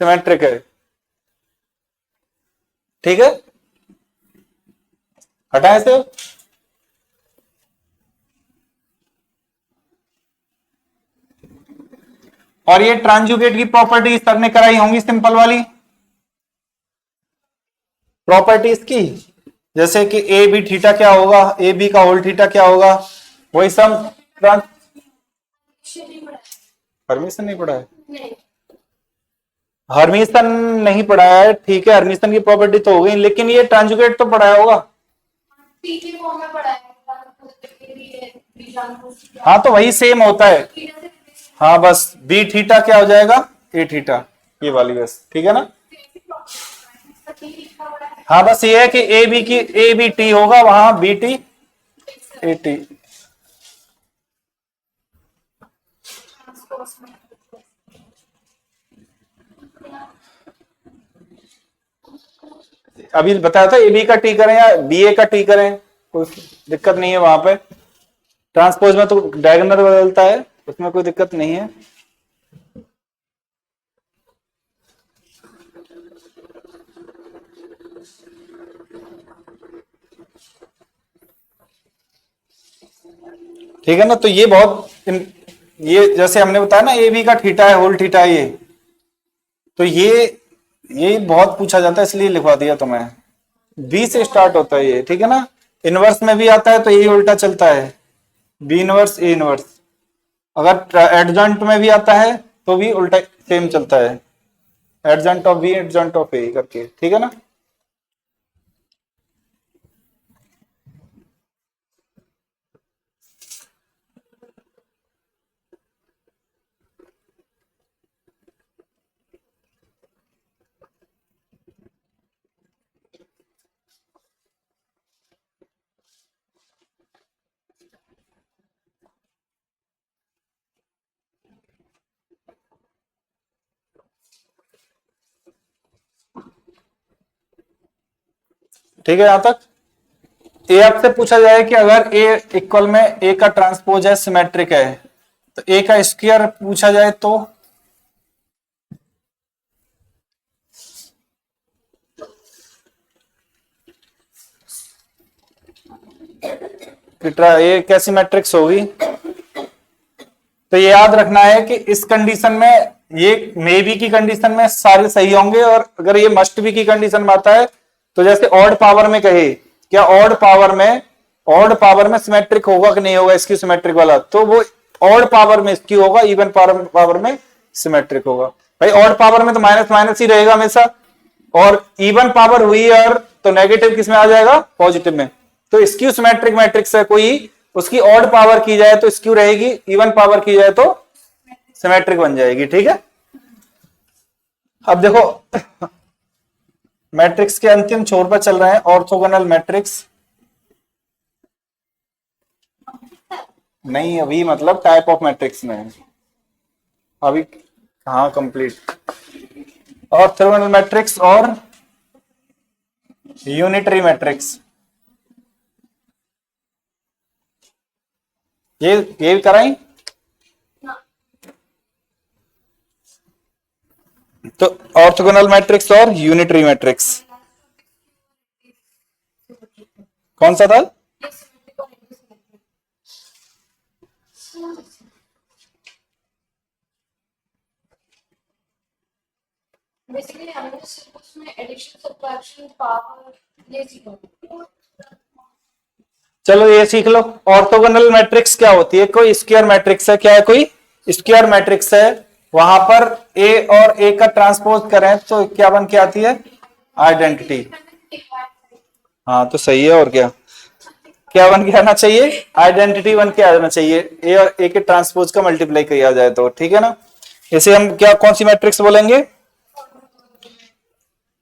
सिमेट्रिक है। ठीक है, हटाए से। और ये ट्रांजुगेट की प्रॉपर्टीज सर ने कराई होंगी, सिंपल वाली प्रॉपर्टीज की, जैसे कि ए बी थीटा क्या होगा, ए बी का होल थीटा क्या होगा, वही सब हरमीशन नहीं पढ़ा है, हरमीशन नहीं पढ़ा है, ठीक है, हरमीशन की प्रॉपर्टी तो हो गई, लेकिन ये ट्रांजुगेट तो पढ़ाया होगा। हाँ तो वही सेम होता है। हाँ बस बी थीटा क्या हो जाएगा, ए थीटा, ये वाली बस, ठीक है ना। हाँ बस ये है कि ए बी की ए बी टी होगा, वहां बी टी ए टी। अभी बताया था ए बी का टी करें या बी ए का टी करें, कोई दिक्कत नहीं है वहां पे। ट्रांसपोज में तो डायगोनल बदलता है, उसमें कोई दिक्कत नहीं है। ठीक है ना, तो ये ये जैसे हमने बताया ना, ए बी का थीटा है, होल थीटा है ये, तो ये बहुत पूछा जाता है इसलिए लिखवा दिया तुम्हें। बी से स्टार्ट होता है ये, ठीक है ना। इनवर्स में भी आता है तो यही उल्टा चलता है, बी इनवर्स ए इनवर्स। अगर एडजॉइंट में भी आता है तो भी उल्टा सेम चलता है, adjoint of B adjoint of A करके, ठीक है ना। ठीक है, यहां तक। ए आपसे पूछा जाए कि अगर ए इक्वल में ए का ट्रांसपोज है, सिमेट्रिक है, तो ए का स्क्वायर पूछा जाए तो ए कैसी मैट्रिक्स होगी? तो ये याद रखना है कि इस कंडीशन में, ये मे बी की कंडीशन में सारे सही होंगे, और अगर ये मस्ट बी की कंडीशन में आता है तो जैसे ऑड पावर में कहे, क्या ऑड पावर में सिमेट्रिक होगा कि नहीं होगा स्क्यू सिमेट्रिक वाला, तो वो ऑड पावर में स्क्यू होगा, इवन पावर में सिमेट्रिक होगा। भाई ऑड पावर में तो माइनस माइनस ही रहेगा हमेशा, और इवन पावर हुई और तो नेगेटिव किस में आ जाएगा? पॉजिटिव में। तो स्क्यू सिमेट्रिक मैट्रिक्स है कोई, उसकी ऑड पावर की जाए तो स्क्यू रहेगी, इवन पावर की जाए तो सिमेट्रिक बन जाएगी। ठीक है, अब देखो मैट्रिक्स के अंतिम छोर पर चल रहे हैं, ऑर्थोगोनल मैट्रिक्स। नहीं, अभी मतलब टाइप ऑफ मैट्रिक्स में है, अभी कहाँ कंप्लीट। ऑर्थोगोनल मैट्रिक्स और यूनिटरी मैट्रिक्स, ये भी कराई। तो ऑर्थोगोनल मैट्रिक्स और यूनिटरी मैट्रिक्स कौन सा था? बेसिकली हमने सिर्फ उसमें एडिशन, सब्ट्रैक्शन, पावर ये सीखा। चलो ये सीख लो। ऑर्थोगोनल मैट्रिक्स क्या होती है? कोई स्क्वायर मैट्रिक्स है, क्या है? कोई स्क्वायर मैट्रिक्स है, वहां पर ए और ए का ट्रांसपोज करें तो क्या बन के आती है? आइडेंटिटी। हाँ तो सही है, और क्या बन के आना चाहिए? आइडेंटिटी बन के आ जाना चाहिए, ए और ए के ट्रांसपोज का मल्टीप्लाई किया जाए तो। ठीक है ना, इसे हम क्या, कौन सी मैट्रिक्स बोलेंगे?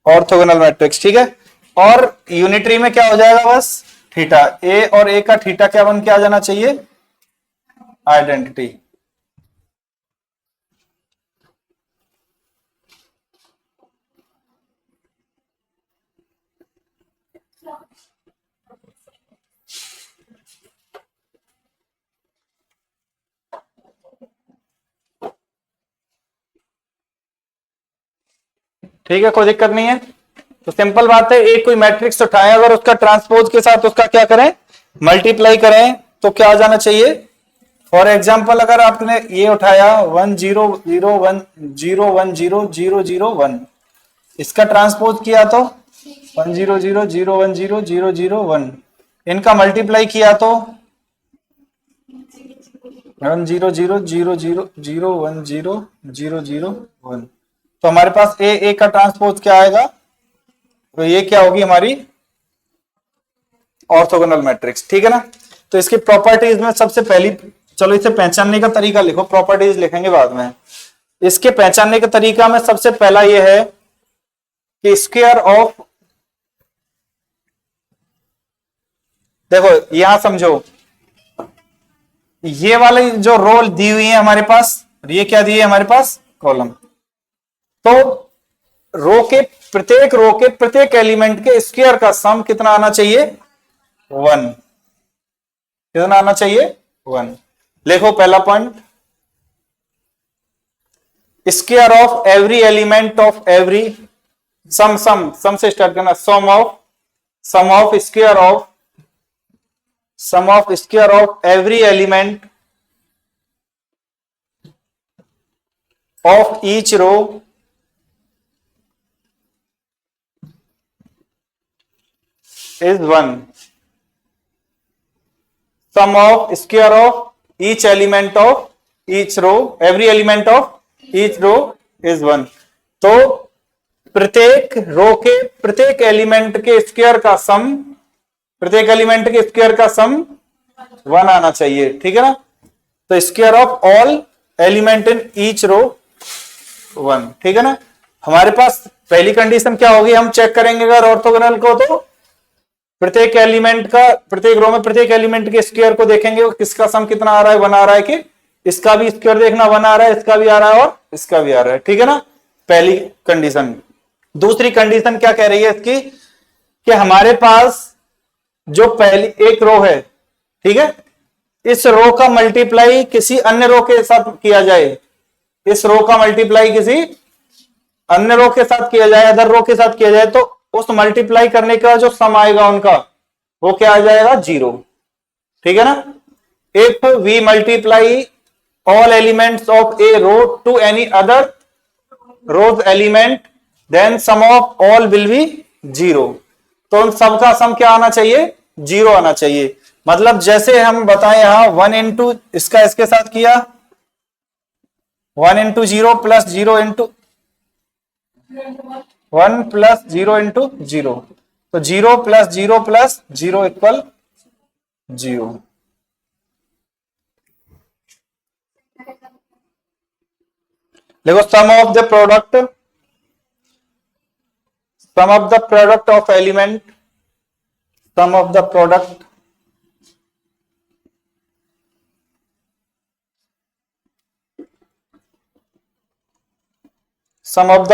Orthogonal matrix. ठीक है, और यूनिटरी में क्या हो जाएगा? बस थीटा, ए और ए का थीटा क्या बन के आ जाना चाहिए? आइडेंटिटी। ठीक है, कोई दिक्कत नहीं है। तो सिंपल बात है, एक कोई मैट्रिक्स उठाएं, अगर उसका ट्रांसपोज के साथ उसका क्या करें? मल्टीप्लाई करें, तो क्या आ जाना चाहिए? फॉर एग्जाम्पल अगर आपने ये उठाया 1 0 0 1 0 1 0 0 0 1, इसका ट्रांसपोज किया तो 1 0 0 0 1 0 0 0 1, इनका मल्टीप्लाई किया तो 1 0 0 0 0 0 1 0 0 0 1। तो हमारे पास ए का ट्रांसपोज क्या आएगा? तो ये क्या होगी हमारी? Orthogonal matrix. ठीक है ना, तो इसकी प्रॉपर्टीज में सबसे पहली, चलो इसे पहचानने का तरीका लिखो, प्रॉपर्टीज लिखेंगे बाद में। इसके पहचानने का तरीका में सबसे पहला ये है कि स्क्वायर ऑफ, देखो यहां समझो, ये वाली जो रो दी हुई है हमारे पास, ये क्या दी है हमारे पास? कॉलम। तो रो के प्रत्येक एलिमेंट के स्क्वायर का सम कितना आना चाहिए? 1। कितना आना चाहिए? 1। लिखो पहला point, square of every element of every, sum से स्टार्ट करना, sum of square of every element of each row is 1. Sum of square of each element of each row, every element of each row is 1. तो प्रत्येक रो के प्रत्येक element के square का सम, प्रत्येक element के स्क्वायर का सम 1 आना चाहिए। ठीक है ना, तो square of all element in each row 1। ठीक है ना, हमारे पास पहली कंडीशन क्या होगी? हम चेक करेंगे अगर ऑर्थोगोनल को, तो प्रत्येक एलिमेंट का, प्रत्येक रो में प्रत्येक एलिमेंट के स्क्वायर को देखेंगे, किसका सम कितना आ रहा है? 1 आ रहा है, कि इसका भी स्क्वायर देखना 1 आ रहा है, इसका भी आ रहा है और इसका भी आ रहा है। ठीक है ना, पहली कंडीशन। दूसरी कंडीशन क्या कह रही है इसकी? कि हमारे पास जो पहली एक रो है, ठीक है, इस रो का मल्टीप्लाई किसी अन्य रो के साथ किया जाए, इस रो का मल्टीप्लाई किसी अन्य रो के साथ किया जाए, अदर रो के साथ किया जाए, तो उस मल्टीप्लाई करने का जो सम आएगा उनका, वो क्या आ जाएगा, 0। ठीक है ना। If we multiply all elements of a row to any other rows element, then sum of all will be 0। तो उन सब का सम क्या आना चाहिए, 0 आना चाहिए। मतलब जैसे हम बताएं यहां 1 इंटू इसका इसके साथ किया, 1 into 0 plus 0 into 1 plus 0 into 0, तो 0 प्लस 0 प्लस 0 इक्वल 0। देखो sum of the product of element, sum of the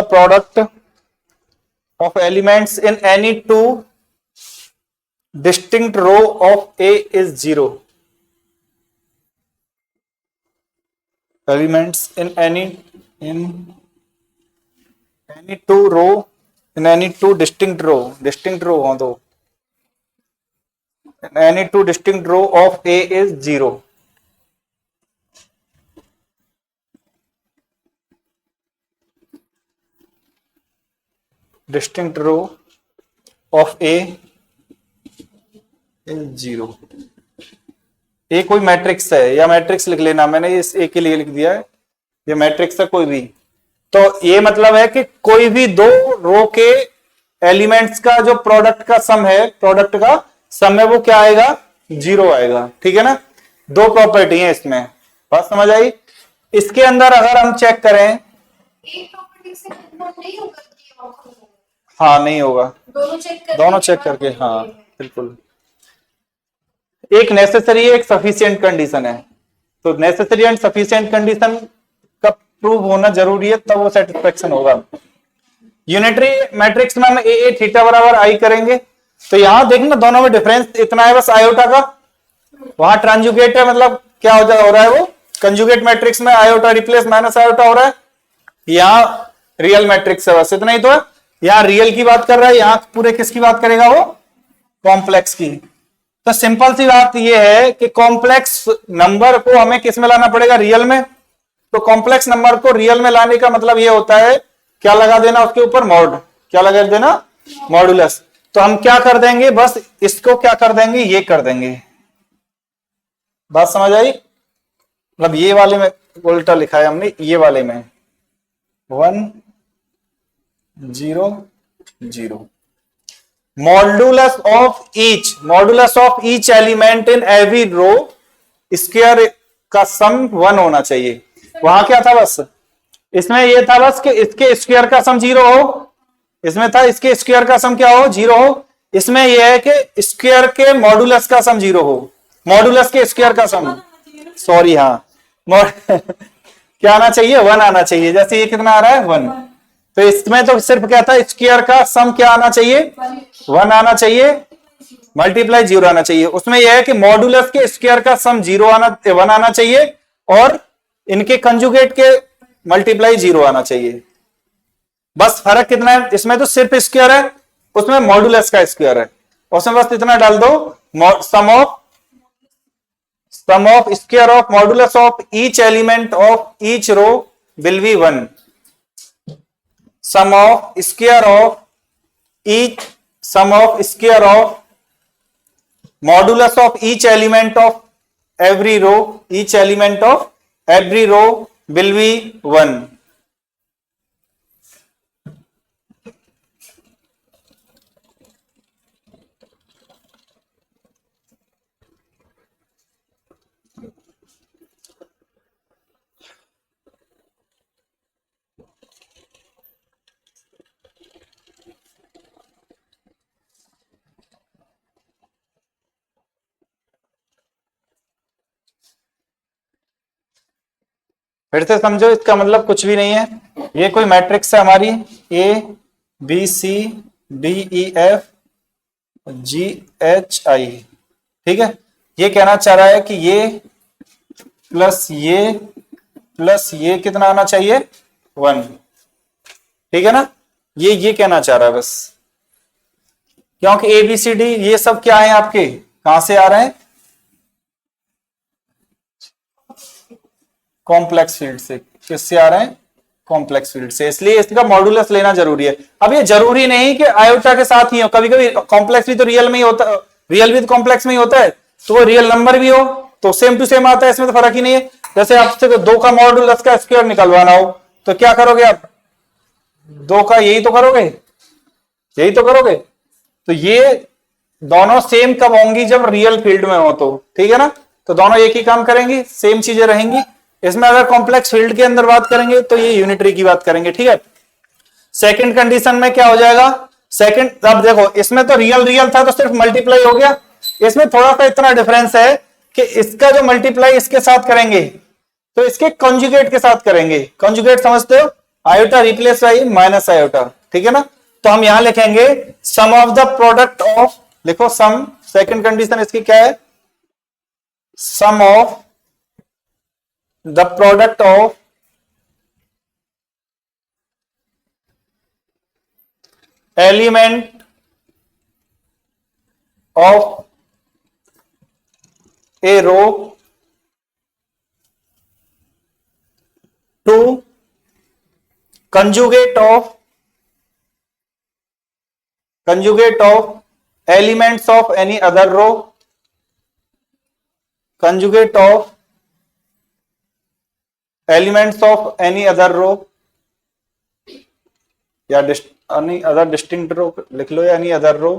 product of elements in any two distinct row of A is 0। elements in any two row, in any two distinct row हो दो, in any two distinct row of A is 0। distinct row of A is 0। ए कोई matrix है, या matrix लिख लेना, मैंने इस ए के लिए लिख दिया है, ये मैट्रिक्स है कोई भी। तो ये मतलब है कि कोई भी दो रो के एलिमेंट्स का जो प्रोडक्ट का सम है, प्रोडक्ट का सम है, वो क्या आएगा, 0 आएगा। ठीक है ना। दो प्रॉपर्टी है इसमें, बात समझ आई। इसके अंदर अगर हम चेक करें, एक प्रॉपर्टी से नहीं होगा कि हाँ नहीं होगा, दोनों चेक करके, हाँ बिल्कुल। एक नेसेसरी है, एक सफिशिएंट कंडीशन है। तो नेसेसरी एंड सफिशिएंट कंडीशन का प्रूव होना जरूरी है, तब वो सेटिस्फेक्शन होगा। यूनिटरी मैट्रिक्स में हम ए थीटा बराबर आई करेंगे, तो यहां देखना दोनों में डिफरेंस इतना है बस आयोटा का। वहां ट्रांजुगेट है, मतलब क्या हो रहा है, वो कंजुगेट मैट्रिक्स में आयोटा रिप्लेस माइनस आयोटा हो रहा है, यहाँ रियल मैट्रिक्स है, बस इतना ही तो है। यहाँ रियल की बात कर रहा है, यहाँ पूरे किसकी बात करेगा, वो कॉम्प्लेक्स की। तो सिंपल सी बात यह है कि कॉम्प्लेक्स नंबर को हमें किस में लाना पड़ेगा, रियल में। तो कॉम्प्लेक्स नंबर को रियल में लाने का मतलब यह होता है, क्या लगा देना उसके ऊपर, मॉड, क्या लगा देना, मॉडुलस। तो हम क्या कर देंगे, बस इसको क्या कर देंगे, ये कर देंगे। बात समझ आई। मतलब ये वाले में उल्टा लिखा है हमने, ये वाले में 1 0 0। Modulus of each element in every row square का सम 1 होना चाहिए। वहां क्या था, बस इसमें ये था बस कि इसके स्क्वायर का सम 0 हो, इसमें था इसके स्क्वायर का सम क्या हो, 0 हो। इसमें यह है कि स्क्वायर के मॉडुलस का सम 0 हो, मॉडुलस के स्क्वायर का सम, सॉरी हाँ क्या आना चाहिए, 1 आना चाहिए। जैसे ये कितना आ रहा है, 1। तो इसमें तो सिर्फ क्या था, स्क्वायर का सम क्या आना चाहिए, 1 आना चाहिए, मल्टीप्लाई 0 आना चाहिए। उसमें यह है कि मॉडुलस के स्क्वायर का सम 1 आना चाहिए, और इनके कंजुगेट के मल्टीप्लाई 0 आना चाहिए। बस फर्क कितना है, इसमें तो सिर्फ स्क्वायर है, उसमें मॉडुलस का स्क्वायर है। उसमें बस इतना डाल दो, sum of square of modulus of each element of each row will be 1। sum of square of modulus of each element of every row will be 1। फिर से समझो, इसका मतलब कुछ भी नहीं है। ये कोई मैट्रिक्स है हमारी, A B C D E F, GHI, ठीक है। ये कहना चाह रहा है कि ये प्लस ये कितना आना चाहिए 1, ठीक है ना। ये कहना चाह रहा है बस, क्योंकि ABCD ये सब क्या है आपके, कहां से आ रहे हैं, कॉम्प्लेक्स फील्ड से। किससे आ रहे हैं, कॉम्प्लेक्स फील्ड से, इसलिए इसका मॉडुलस लेना जरूरी है। अब ये जरूरी नहीं कि आयोटा के साथ ही हो, कभी कभी कॉम्प्लेक्स भी तो रियल में ही होता, रियल भी तो कॉम्प्लेक्स में ही होता है, तो वो रियल नंबर भी हो तो सेम टू सेम आता है, इसमें तो फर्क ही नहीं है। जैसे आपसे 2 का मॉडुलस का स्क्वायर निकलवाना हो तो क्या करोगे आप, 2 का यही तो करोगे, तो ये दोनों सेम कब होंगी, जब रियल फील्ड में हो तो, ठीक है ना। तो दोनों एक ही काम करेंगी, सेम चीजें रहेंगी। इसमें अगर कॉम्प्लेक्स फील्ड के अंदर बात करेंगे तो ये यूनिटरी की बात करेंगे, ठीक है। सेकंड कंडीशन में क्या हो जाएगा, सेकंड, अब देखो इसमें तो रियल था तो सिर्फ मल्टीप्लाई हो गया, इसमें थोड़ा सा इतना डिफरेंस है कि इसका जो मल्टीप्लाई इसके साथ करेंगे तो इसके कंजुगेट के साथ करेंगे। कंजुगेट समझते हो, iota replace by minus iota, ठीक है ना। तो हम यहां लिखेंगे sum of the product of, लिखो सम, सेकंड कंडीशन इसकी क्या है, sum of the product of element of a row to conjugate of elements of any other row, conjugate of elements of any other row, या any other distinct row लिख लो, या any other row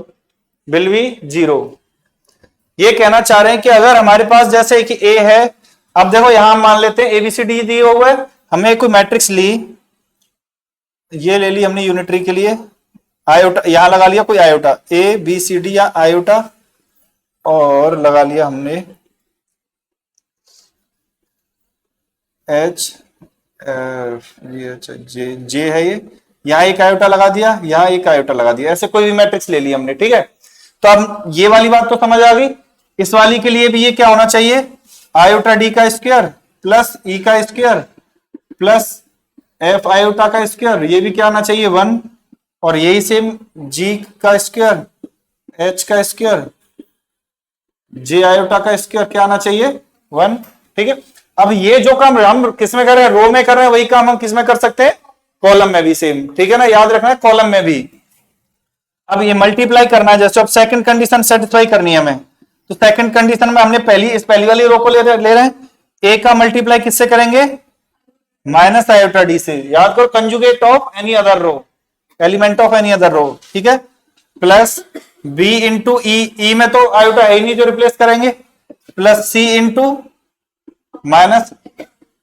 will be 0। ये कहना चाह रहे हैं कि अगर हमारे पास जैसे कि A है, अब देखो यहां मान लेते हैं ABCD दिए हुए, हमें कोई मैट्रिक्स ली, ये ले ली हमने यूनिटरी के लिए, आयोटा यहां लगा लिया, कोई आयोटा ABCD या आयोटा, और लगा लिया हमने H J है, ये यहां एक आयोटा लगा दिया, यहां एक आयोटा लगा दिया, ऐसे कोई भी मैट्रिक्स ले लिया हमने, ठीक है। तो अब ये वाली बात तो समझ आ गई, इस वाली के लिए भी ये क्या होना चाहिए, आयोटा D का स्क्वायर प्लस E का स्क्वायर प्लस F आयोटा का स्क्वायर, ये भी क्या आना चाहिए 1, और यही सेम G का स्क्वायर, H का स्क्वायर, J आयोटा का स्क्वायर क्या आना चाहिए 1, ठीक है। अब ये जो काम हम किस में कर रहे हैं, रो में कर रहे हैं, वही काम हम किस में कर सकते हैं, कॉलम में भी सेम, ठीक है ना, याद रखना है कॉलम में भी। अब ये मल्टीप्लाई करना है, जैसे अब सेकंड कंडीशन सेटिस्फाई करनी है हमें, तो सेकंड कंडीशन में हमने पहली वाली रो को ले रहे हैं, ए का मल्टीप्लाई किससे करेंगे, माइनस आयोटा डी से, याद करो conjugate of any other row, element of any other row, ठीक है, प्लस बी इंटू ई में तो आयोटा है नहीं जो रिप्लेस करेंगे, प्लस सी इंटू माइनस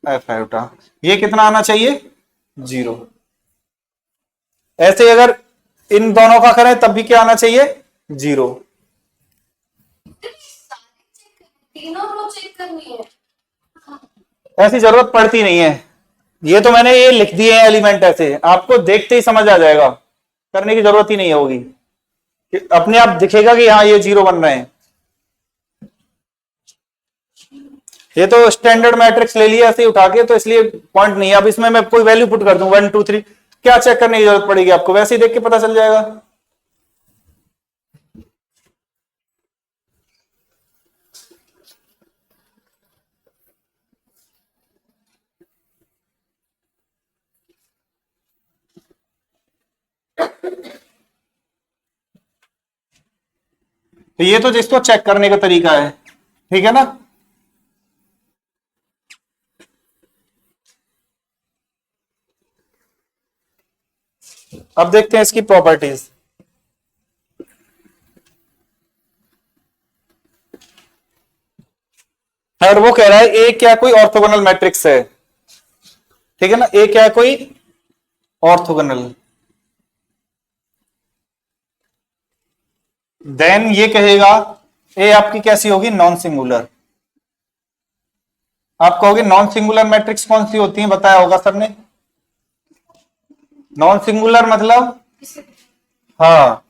एफ आयोटा, ये कितना आना चाहिए 0। ऐसे अगर इन दोनों का करें तब भी क्या आना चाहिए 0। तीनों रो चेक करनी है, ऐसी जरूरत पड़ती नहीं है, ये तो मैंने ये लिख दिए हैं एलिमेंट, ऐसे आपको देखते ही समझ आ जाएगा, करने की जरूरत ही नहीं होगी, अपने आप दिखेगा कि हाँ ये 0 बन रहे हैं। ये तो स्टैंडर्ड मैट्रिक्स ले लिया ऐसे ही उठा के, तो इसलिए पॉइंट नहीं है। अब इसमें मैं कोई वैल्यू पुट कर दूं 1 2 3, क्या चेक करने की जरूरत पड़ेगी आपको, वैसे ही देख के पता चल जाएगा। तो ये तो जिसको चेक करने का तरीका है, ठीक है ना। अब देखते हैं इसकी प्रॉपर्टीज। और वो कह रहा है ए क्या कोई ऑर्थोगोनल मैट्रिक्स है, ठीक है ना, ए क्या है कोई ऑर्थोगोनल, देन ये कहेगा ए आपकी कैसी होगी नॉन सिंगुलर। आप कहोगे नॉन सिंगुलर मैट्रिक्स कौन सी होती है, बताया होगा सर ने, नॉन सिंगुलर मतलब, हाँ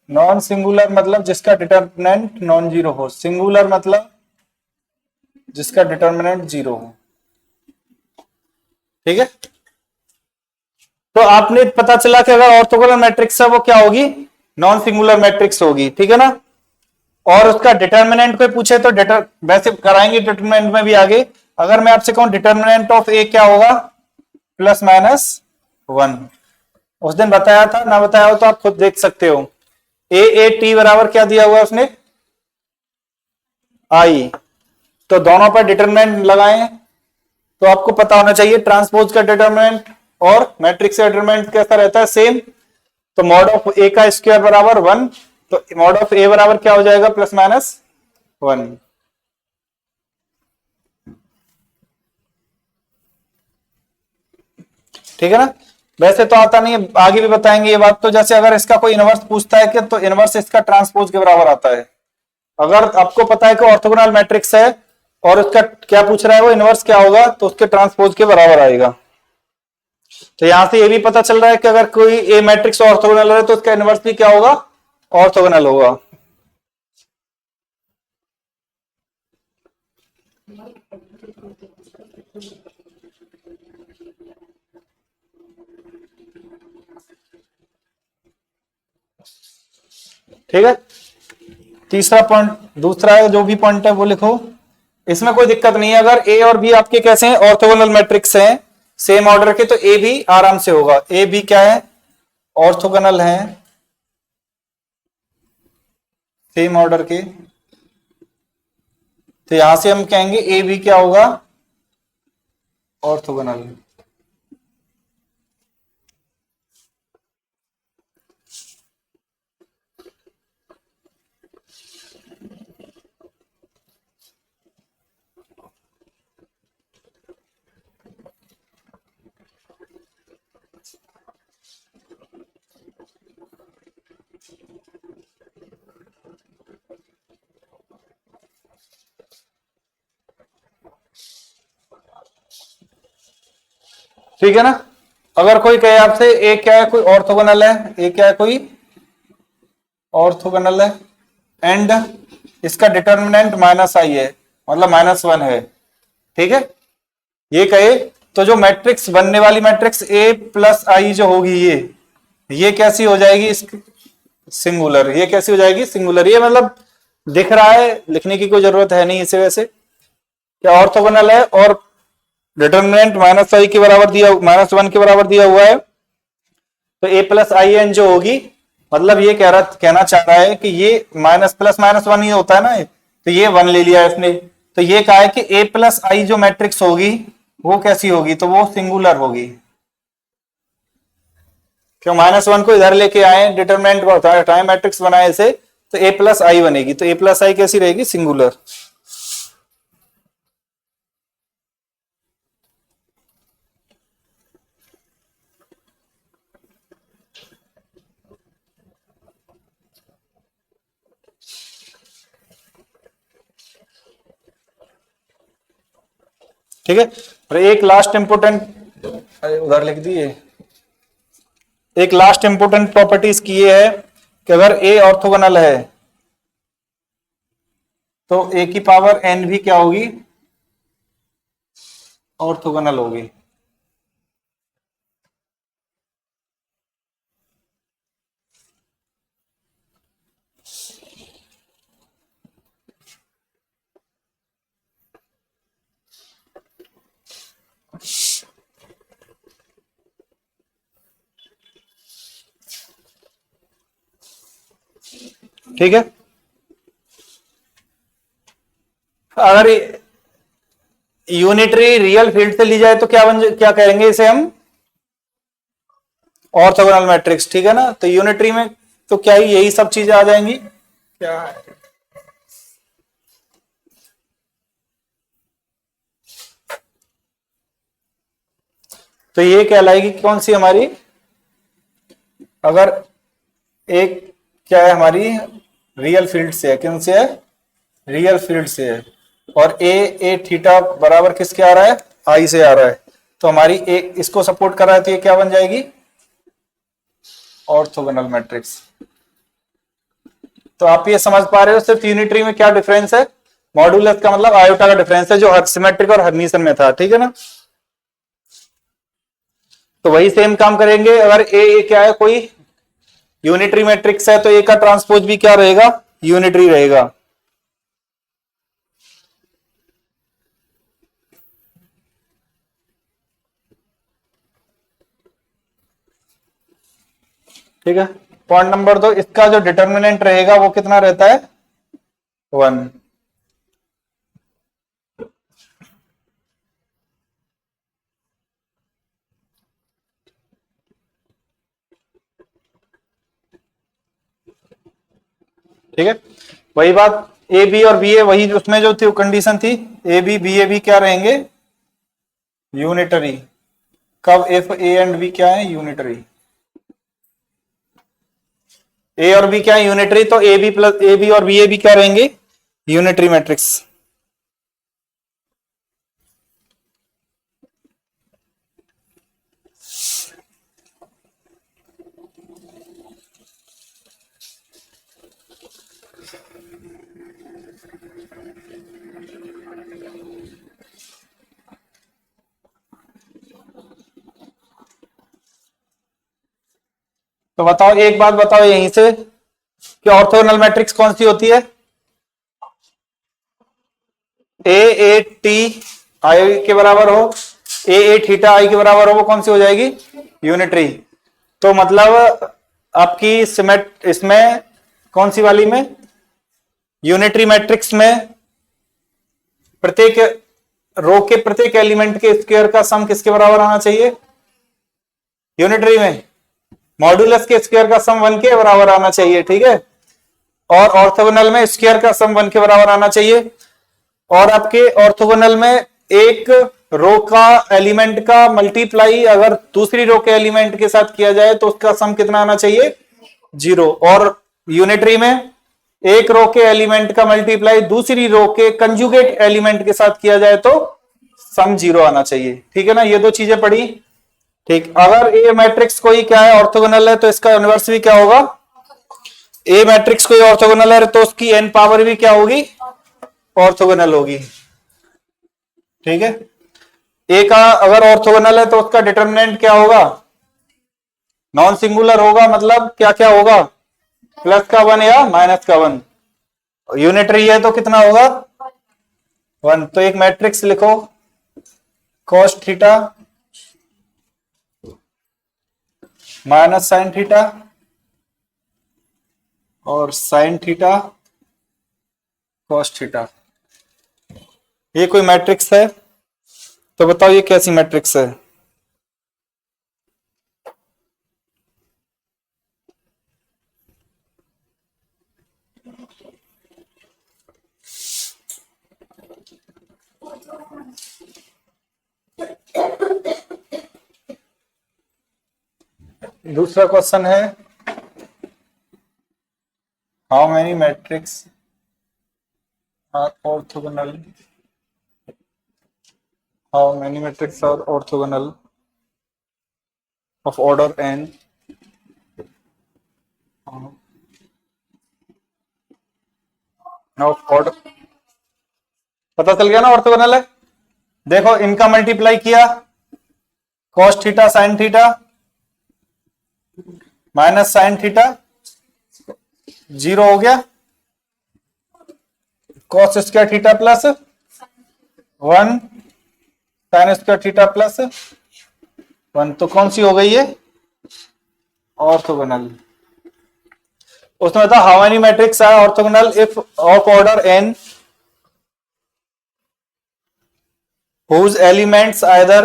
नॉन सिंगुलर मतलब जिसका डिटर्मिनेंट नॉन जीरो हो, सिंगुलर मतलब जिसका डिटर्मिनेंट जीरो हो। ठीक है, तो आपने पता चला कि अगर ऑर्थोगोनल मैट्रिक्स है वो क्या होगी, नॉन सिंगुलर मैट्रिक्स होगी। ठीक है ना, और उसका डिटर्मिनेंट कोई पूछे तो वैसे कराएंगे डिटर्मिनेंट में भी आगे। अगर मैं आपसे कहूं डिटर्मिनेंट ऑफ ए क्या होगा, प्लस माइनस वन। उस दिन बताया था, ना बताया हो तो आप खुद देख सकते हो। ए टी बराबर क्या दिया हुआ है उसने, आई। तो दोनों पर डिटर्मिनेंट लगाएं तो आपको पता होना चाहिए ट्रांसपोज का डिटर्मिनेंट और मैट्रिक्स का डिटर्मिनेंट कैसा रहता है, सेम। तो मॉड ऑफ ए का स्क्वायर बराबर वन, तो मॉड ऑफ ए बराबर क्या हो जाएगा, प्लस माइनस वन। ठीक है ना, वैसे तो आता नहीं है, आगे भी बताएंगे ये बात। तो जैसे अगर इसका कोई इनवर्स पूछता है कि तो इनवर्स इसका ट्रांसपोज के बराबर आता है। अगर आपको पता है कि ऑर्थोगोनल मैट्रिक्स है और उसका क्या पूछ रहा है वो इनवर्स क्या होगा, तो उसके ट्रांसपोज के बराबर आएगा। तो यहां से ये भी पता चल रहा है कि अगर कोई ए मैट्रिक्स ऑर्थोगोनल है तो उसका इनवर्स भी क्या होगा, ऑर्थोगोनल होगा। ठीक है, तीसरा पॉइंट, दूसरा है जो भी पॉइंट है वो लिखो। इसमें कोई दिक्कत नहीं है, अगर ए और बी आपके कैसे हैं, ऑर्थोगोनल मैट्रिक्स हैं सेम ऑर्डर के, तो ए भी आराम से होगा। ए बी क्या है, ऑर्थोगोनल है सेम ऑर्डर के, तो यहां से हम कहेंगे ए बी क्या होगा, ऑर्थोगोनल। ठीक है ना, अगर कोई कहे आपसे ए क्या है, कोई ऑर्थोगोनल है, ए क्या है, कोई ऑर्थोगोनल है एंड इसका डिटर्मिनेंट माइनस आई है, मतलब माइनस वन है। ठीक है, ये कहे तो जो मैट्रिक्स बनने वाली मैट्रिक्स ए प्लस आई जो होगी, ये कैसी हो जाएगी, सिंगुलर। ये कैसी हो जाएगी, सिंगुलर। ये मतलब दिख रहा है, लिखने की कोई जरूरत है नहीं इसे। वैसे क्या ऑर्थोगोनल है और डिटर्मिनेंट माइनस आई के बराबर दिया, माइनस वन के बराबर दिया हुआ है, तो ए प्लस आई एन जो होगी, मतलब ये कहना चाह रहा है कि ये माइनस प्लस माइनस वन ही होता है ना, तो ये वन ले लिया इसने। तो ये कहा है कि ए प्लस आई जो मैट्रिक्स होगी वो कैसी होगी, तो वो सिंगुलर होगी। क्यों, माइनस वन को इधर लेके आए, डिटर्मिनेंट को हटाए, मैट्रिक्स बनाए इसे, तो ए प्लस आई बनेगी। तो ए प्लस आई कैसी रहेगी, सिंगुलर। ठीक है, और एक लास्ट इंपोर्टेंट, उधर लिख दिए, एक लास्ट इंपोर्टेंट प्रॉपर्टी इसकी ये है कि अगर ए ऑर्थोगोनल है तो ए की पावर एन भी क्या होगी, ऑर्थोगोनल होगी। ठीक है, अगर यूनिटरी रियल फील्ड से ली जाए तो क्या कहेंगे इसे हम, ऑर्थोगोनल मैट्रिक्स। ठीक है ना, तो यूनिटरी में तो क्या ही यही सब चीजें आ जाएंगी। क्या है, तो ये कहलाएगी कौन सी हमारी, अगर एक क्या है हमारी, रियल फील्ड से है, किन से है, रियल फील्ड से है, और ए थीटा बराबर किसके आ रहा है, आई से आ रहा है, तो हमारी ए इसको सपोर्ट कर रहा है, तो ये क्या बन जाएगी, ऑर्थोगोनल मैट्रिक्स। तो आप ये समझ पा रहे हो सिर्फ यूनिटरी में क्या डिफरेंस है, मॉड्यूलस का मतलब आयोटा का डिफरेंस है, जो सिमेट्रिक और हर्मिशन में था, ठीक है ना। तो वही सेम काम करेंगे। अगर ए क्या है, कोई यूनिटरी मैट्रिक्स है, तो ए का ट्रांसपोज भी क्या रहेगा, यूनिटरी रहेगा। ठीक है। पॉइंट नंबर 2, इसका जो डिटर्मिनेंट रहेगा वो कितना रहता है, 1। ठीक है, वही बात ए बी और बी ए, वही उसमें जो थी कंडीशन थी, A B B A B क्या रहेंगे, यूनिटरी। कब इफ ए एंड बी क्या है, यूनिटरी। ए और बी क्या है, यूनिटरी, तो A B plus A B और बी ए बी क्या रहेंगे, यूनिटरी मैट्रिक्स। तो बताओ, एक बात बताओ यहीं से कि ऑर्थोगोनल मैट्रिक्स कौन सी होती है, ए टी आई के बराबर हो, ए थीटा आई के बराबर हो, वो कौन सी हो जाएगी, यूनिटरी। तो मतलब आपकी सिमेट इसमें कौन सी वाली में, यूनिटरी मैट्रिक्स में प्रत्येक रो के प्रत्येक एलिमेंट के स्क्वायर का सम किसके बराबर आना चाहिए, यूनिटरी में मॉड्यूलस के स्क्वायर का सम 1 के बराबर आना चाहिए, ठीक है। और ऑर्थोगोनल में स्क्वायर का सम 1 के बराबर आना चाहिए। और आपके ऑर्थोगोनल में एक रो का एलिमेंट का मल्टीप्लाई अगर दूसरी रो के एलिमेंट के साथ किया जाए तो उसका सम कितना आना चाहिए, 0। और यूनिटरी में एक रो के एलिमेंट का मल्टीप्लाई दूसरी रो के कंजुगेट एलिमेंट के साथ किया जाए तो सम 0 आना चाहिए, ठीक है ना। ये दो चीजें पढ़ी, ठीक। अगर ए मैट्रिक्स कोई क्या है, ऑर्थोगोनल है, तो इसका इनवर्स भी क्या होगा, ए मैट्रिक्स कोई ऑर्थोगोनल है तो उसकी एन पावर भी क्या होगी, ऑर्थोगोनल होगी, ठीक है। ए का अगर ऑर्थोगोनल है तो उसका डिटर्मिनेंट क्या होगा, नॉन सिंगुलर होगा, मतलब क्या क्या होगा, प्लस का 1 या माइनस का 1। यूनिटरी है तो कितना होगा, 1। तो एक मैट्रिक्स लिखो, cos theta minus sine theta और साइन थीटा कॉस थीटा। ये कोई मैट्रिक्स है, तो बताओ ये कैसी मैट्रिक्स है, दूसरा क्वेश्चन है, how many matrix are orthogonal, how many matrix are orthogonal of order n of order, पता चल गया ना ऑर्थोगोनल है। देखो इनका मल्टीप्लाई किया, cos theta sine theta minus sine theta 0 हो गया, cos square theta plus 1 sine square theta plus 1। तो कौन सी हो गई है, ऑर्थोगोनल। उसमें था how many matrix are orthogonal if of order n whose elements either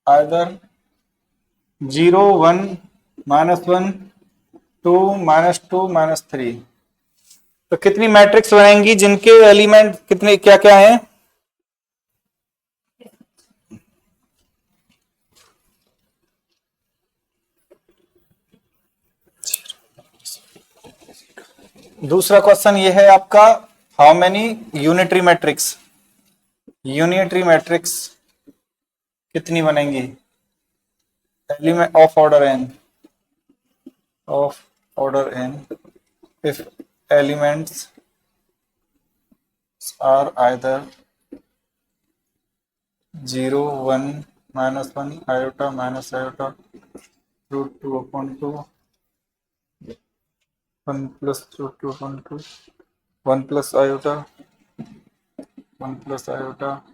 either 0 1 -1 2 -2 -3। तो कितनी मैट्रिक्स बनेंगी जिनके एलिमेंट कितने क्या क्या हैं, दूसरा क्वेश्चन ये है आपका, how many unitary matrix, unitary matrix कितनी बनेंगी, element of order n if elements are either 0 1 -1 iota iota root 2 upon 2 1 plus root 2 upon 2 1 plus iota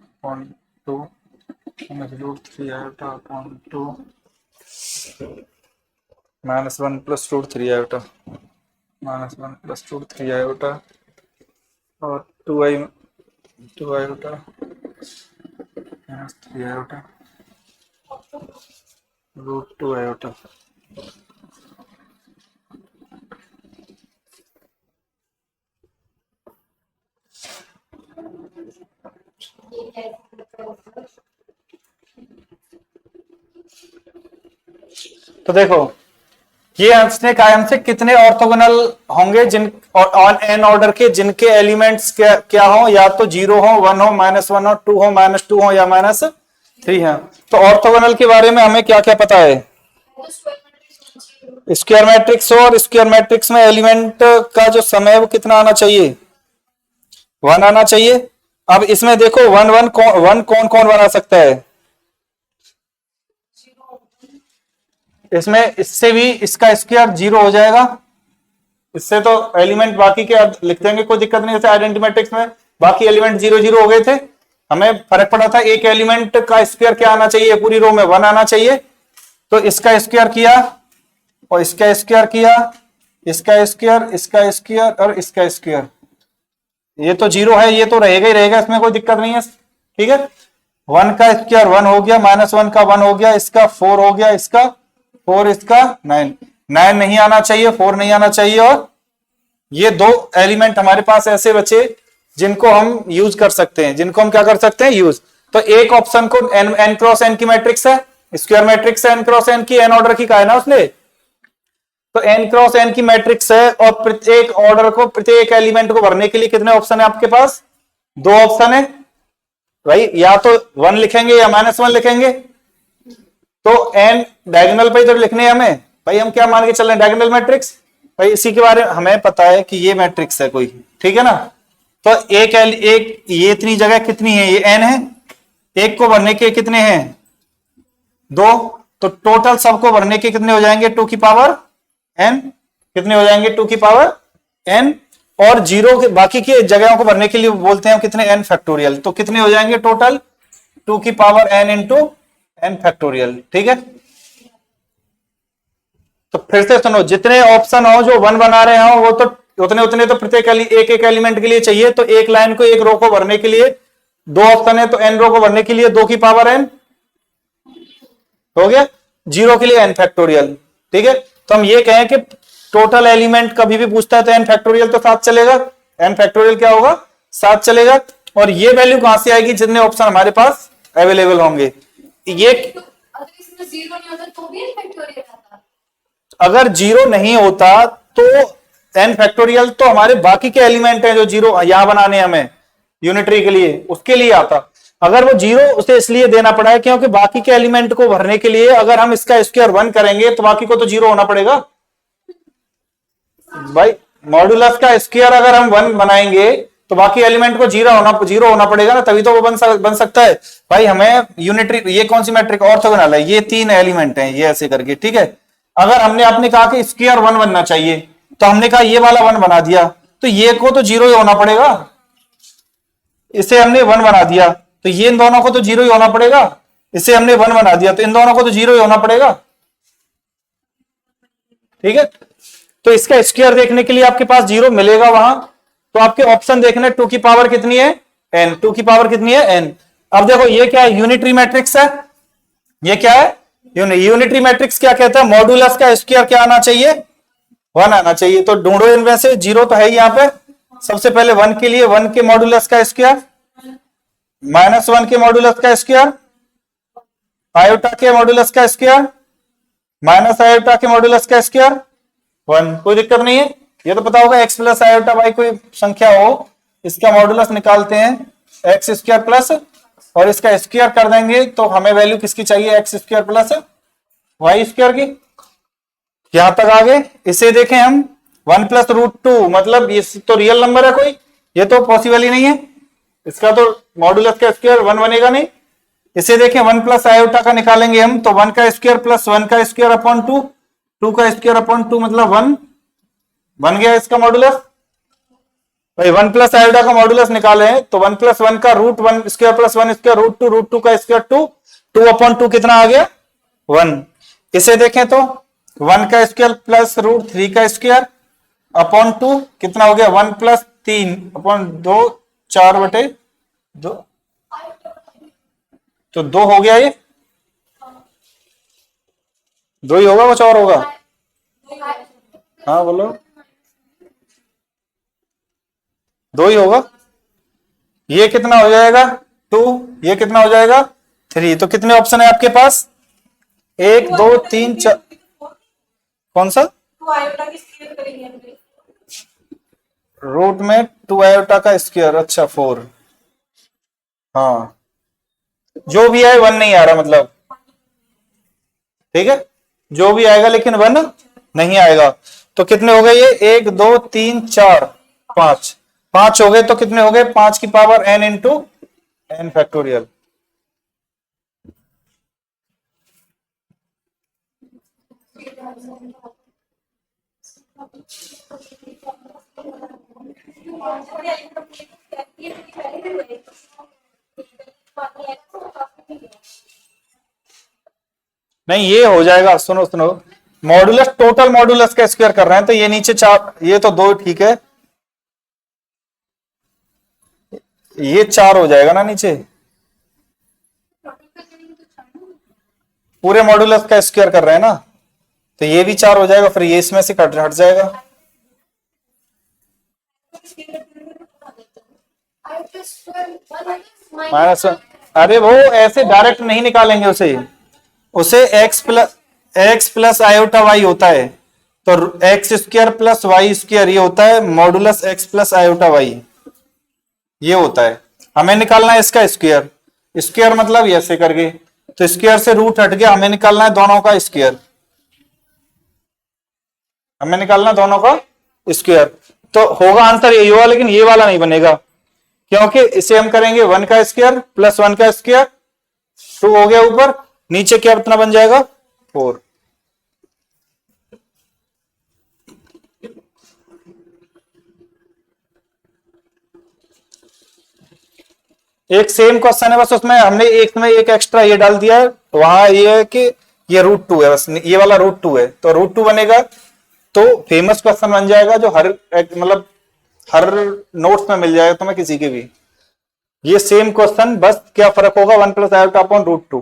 upon 2 minus root 3 iota upon 2 minus 1 plus root 3 iota और 2 iota minus 3 iota root 2 iota. तो देखो ये हमने कहा हमसे कितने orthogonal होंगे जिन on an order के जिनके एलिमेंट्स क्या हो, या तो 0 हो 1 हो -1 हो 2 हो -2 हो या -3 है। तो ऑर्थोगोनल के बारे में हमें क्या क्या पता है? स्क्वायर मैट्रिक्स हो, और स्क्वायर मैट्रिक्स में एलिमेंट का जो समय है वो कितना आना चाहिए? 1 आना चाहिए। अब इसमें देखो 1 कौन कौन बना सकता है? इसमें इससे भी इसका स्क्वायर 0 हो जाएगा। इससे तो एलिमेंट बाकी के लिख देंगे, कोई दिक्कत नहीं। जैसे आइडेंटिटी मैट्रिक्स में बाकी एलिमेंट 0 0 हो गए थे, हमें फर्क पड़ा था एक एलिमेंट का स्क्वायर क्या आना चाहिए, पूरी रो में 1 आना चाहिए। तो इसका स्क्वायर किया और इसका स्क्वायर किया, इसका स्क्वायर, इसका स्क्वायर और इसका स्क्वायर। ये तो 0 है, ये तो रहेगा ही रहेगा, इसमें कोई दिक्कत नहीं है। ठीक है, 1 का स्क्वायर 1 हो गया, -1 का 1 हो गया, इसका 4 हो गया, इसका 4, इसका 9 नहीं आना चाहिए, 4 नहीं आना चाहिए। और ये दो एलिमेंट हमारे पास ऐसे बचे जिनको हम यूज कर सकते हैं, जिनको हम क्या कर सकते हैं? यूज। तो एक ऑप्शन को n क्रॉस n की मैट्रिक्स है, स्क्वायर मैट्रिक्स है n क्रॉस n की, n ऑर्डर की कहा है ना उसने। तो n क्रॉस n की मैट्रिक्स है और प्रत्येक ऑर्डर को, प्रत्येक एलिमेंट को भरने के लिए कितने ऑप्शन है आपके पास? 2 ऑप्शन है भाई, या तो 1 लिखेंगे या -1 लिखेंगे। तो n डायगोनल पे तो लिखने हैं हमें भाई, हम क्या मान के चल रहे हैं? Diagonal matrix. भाई इसी के बारे में हमें पता है कि ये मैट्रिक्स है कोई, ठीक है ना। तो एक ये इतनी जगह कितनी है? ये n है, एक को भरने के कितने हैं? 2। तो टोटल सबको भरने के कितने हो जाएंगे? 2 की पावर n। कितने हो जाएंगे? 2 की पावर n। और 0 के बाकी की जगहों को भरने के लिए बोलते हैं कितने? n factorial. तो कितने हो जाएंगे टोटल? 2 की power n into n factorial. ठीक है, तो फिर से सुनो, जितने ऑप्शन हो जो 1 बना रहे हो वो तो उतने तो प्रत्येक एक एलिमेंट के लिए चाहिए। तो एक लाइन को, एक रो को भरने के लिए 2 ऑप्शन है, तो n रो को भरने के लिए 2 की पावर n हो गया, 0 के लिए n फैक्टोरियल। ठीक है, तो हम ये कहें कि टोटल एलिमेंट कभी भी पूछता है तो n फैक्टोरियल तो 7 चलेगा। n फैक्टोरियल क्या होगा? 7 चलेगा। और ये वैल्यू कहां से आएगी? जितने ऑप्शन हमारे पास अवेलेबल होंगे। ये अगर इसमें 0 नहीं होता तो भी n फैक्टोरियल आता। अगर 0 नहीं होता तो n फैक्टोरियल तो हमारे बाकी के एलिमेंट हैं जो 0 यहां बनाने हमें यूनिटरी के लिए, उसके लिए आता। अगर वो 0 उसे इसलिए देना पड़ा है क्योंकि बाकी के एलिमेंट को भरने के लिए अगर हम इसका स्क्वायर 1 करेंगे तो बाकी को तो 0 होना पड़ेगा भाई। मॉड्यूलस का स्क्वायर अगर हम 1 बनाएंगे तो बाकी एलिमेंट को 0 होना पड़ेगा ना, तभी तो वो बन सकता है भाई। हमें यूनिटरी, ये कौन सी मैट्रिक? ऑर्थोगोनल है, ये 3 एलिमेंट हैं, ये ऐसे करके। ठीक है, अगर आपने कहा कि स्क्वायर 1 बनना चाहिए तो हमने कहा ये वाला 1 बना दिया, तो ये को तो 0 ही होना पड़ेगा। इसे हमने 1 बना दिया तो ये इन दोनों को तो 0 ही होना पड़ेगा। इसे हमने 1 बना दिया तो इन दोनों को तो 0 ही होना पड़ेगा। ठीक है, तो इसका स्क्वायर देखने के लिए आपके पास 0 मिलेगा वहां, तो आपके ऑप्शन देखने 2 की पावर कितनी है? n। 2 की पावर कितनी है? n। अब देखो ये क्या है? यूनिटरी मैट्रिक्स है। ये क्या है? यूनिटरी मैट्रिक्स क्या कहता है? मॉड्यूलस का स्क्वायर क्या आना चाहिए? 1 आना चाहिए। तो ढूंढो इनमें से, 0 तो है ही यहाँ पे। सबसे पहले 1 के लिए 1 के मॉड्यूलस का स्क्वायर, -1 के मॉड्यूलस का स्क्वायर, आयोटा के मॉड्यूलस का स्क्वायर, माइनस आयोटा के मॉड्यूलस का स्क्वायर 1। कोई दिक्कत नहीं है, ये तो पता होगा। x प्लस आयोटा बाई कोई संख्या हो, इसका मॉड्यूलस निकालते हैं एक्स स्क्वायर प्लस, और इसका स्क्वायर कर देंगे तो हमें वैल्यू किसकी चाहिए? X square plus y square की, यहां तक आ गए। इसे देखें हम 1+√2, मतलब ये तो रियल नंबर है कोई, ये तो पॉसिबल ही नहीं है, इसका तो मॉडुलस का स्क्वायर 1 बनेगा नहीं। इसे देखें 1 प्लस आयोटा का निकालेंगे हम, तो 1 का स्क्वायर प्लस 1 का स्क्वायर अपॉन 2, 2 का स्क्वायर अपॉन 2 मतलब 1 बन गया इसका मॉडुलस। भाई 1 प्लस आयोटा का मॉडुलस निकाले हैं, तो 1 प्लस 1 का root 1 square plus 1 square root 2 का स्क्वायर 2, 2 अपॉन 2 कितना आ गया 1। इसे देखें तो 1 का स्क्वायर प्लस रूट 3 का स्क्वायर अपॉन 2 कितना हो गया 1 प्लस 3 अपॉन 2, 4/2, तो 2 हो गया, ये 2 ही होगा, कुछ और होगा? हाँ बोलो, 2 ही होगा। ये कितना हो जाएगा 2, ये कितना हो जाएगा 3, तो कितने ऑप्शन है आपके पास? 1 2 3 4, कौन सा? रूट में 2 आयोटा का स्क्वायर, अच्छा 4, हाँ जो भी आए 1 नहीं आ रहा मतलब, ठीक है जो भी आएगा लेकिन 1 नहीं आएगा। तो कितने हो गए ये 1 2 3 4 5, 5 हो गए, तो कितने हो गए 5 की power n into n factorial. नहीं ये हो जाएगा, सुनो सुनो, मॉडुलस टोटल मॉडुलस का स्क्वायर कर रहे हैं, तो ये नीचे 4, ये तो 2 ठीक है, ये 4 हो जाएगा ना नीचे, पूरे मॉडुलस का स्क्वायर कर रहे हैं ना, तो ये भी 4 हो जाएगा, फिर ये इसमें से कट हट जाएगा। माइनस, अरे वो ऐसे डायरेक्ट नहीं निकालेंगे उसे, उसे x प्लस आयोटा वाई होता है, तो x square plus y square ये होता है modulus x plus iota y, ये होता है। हमें निकालना है इसका स्क्वायर, स्क्वायर मतलब ऐसे करके, तो स्क्वायर से रूट हट गया, हमें निकालना है दोनों का स्क्वायर, हमें निकालना दोनों का स्क्वायर, तो होगा आंसर यही होगा, लेकिन ये वाला नहीं बनेगा, क्योंकि इसे हम करेंगे 1 का स्क्वायर प्लस 1 का स्क्वायर, 2 हो गया ऊपर, नीचे क्या कितना बन जाएगा 4। एक सेम क्वेश्चन है, बस उसमें हमने एक में एक एक्स्ट्रा ये डाल दिया है, वहां ये है कि ये √2 है, बस ये वाला √2 है, तो √2 बनेगा, तो फेमस क्वेश्चन बन जाएगा, जो हर मतलब हर नोट्स में मिल जाएगा तुम्हें किसी के भी, ये सेम क्वेश्चन, बस क्या फर्क होगा 1 प्लस आयोटा अपॉन √2,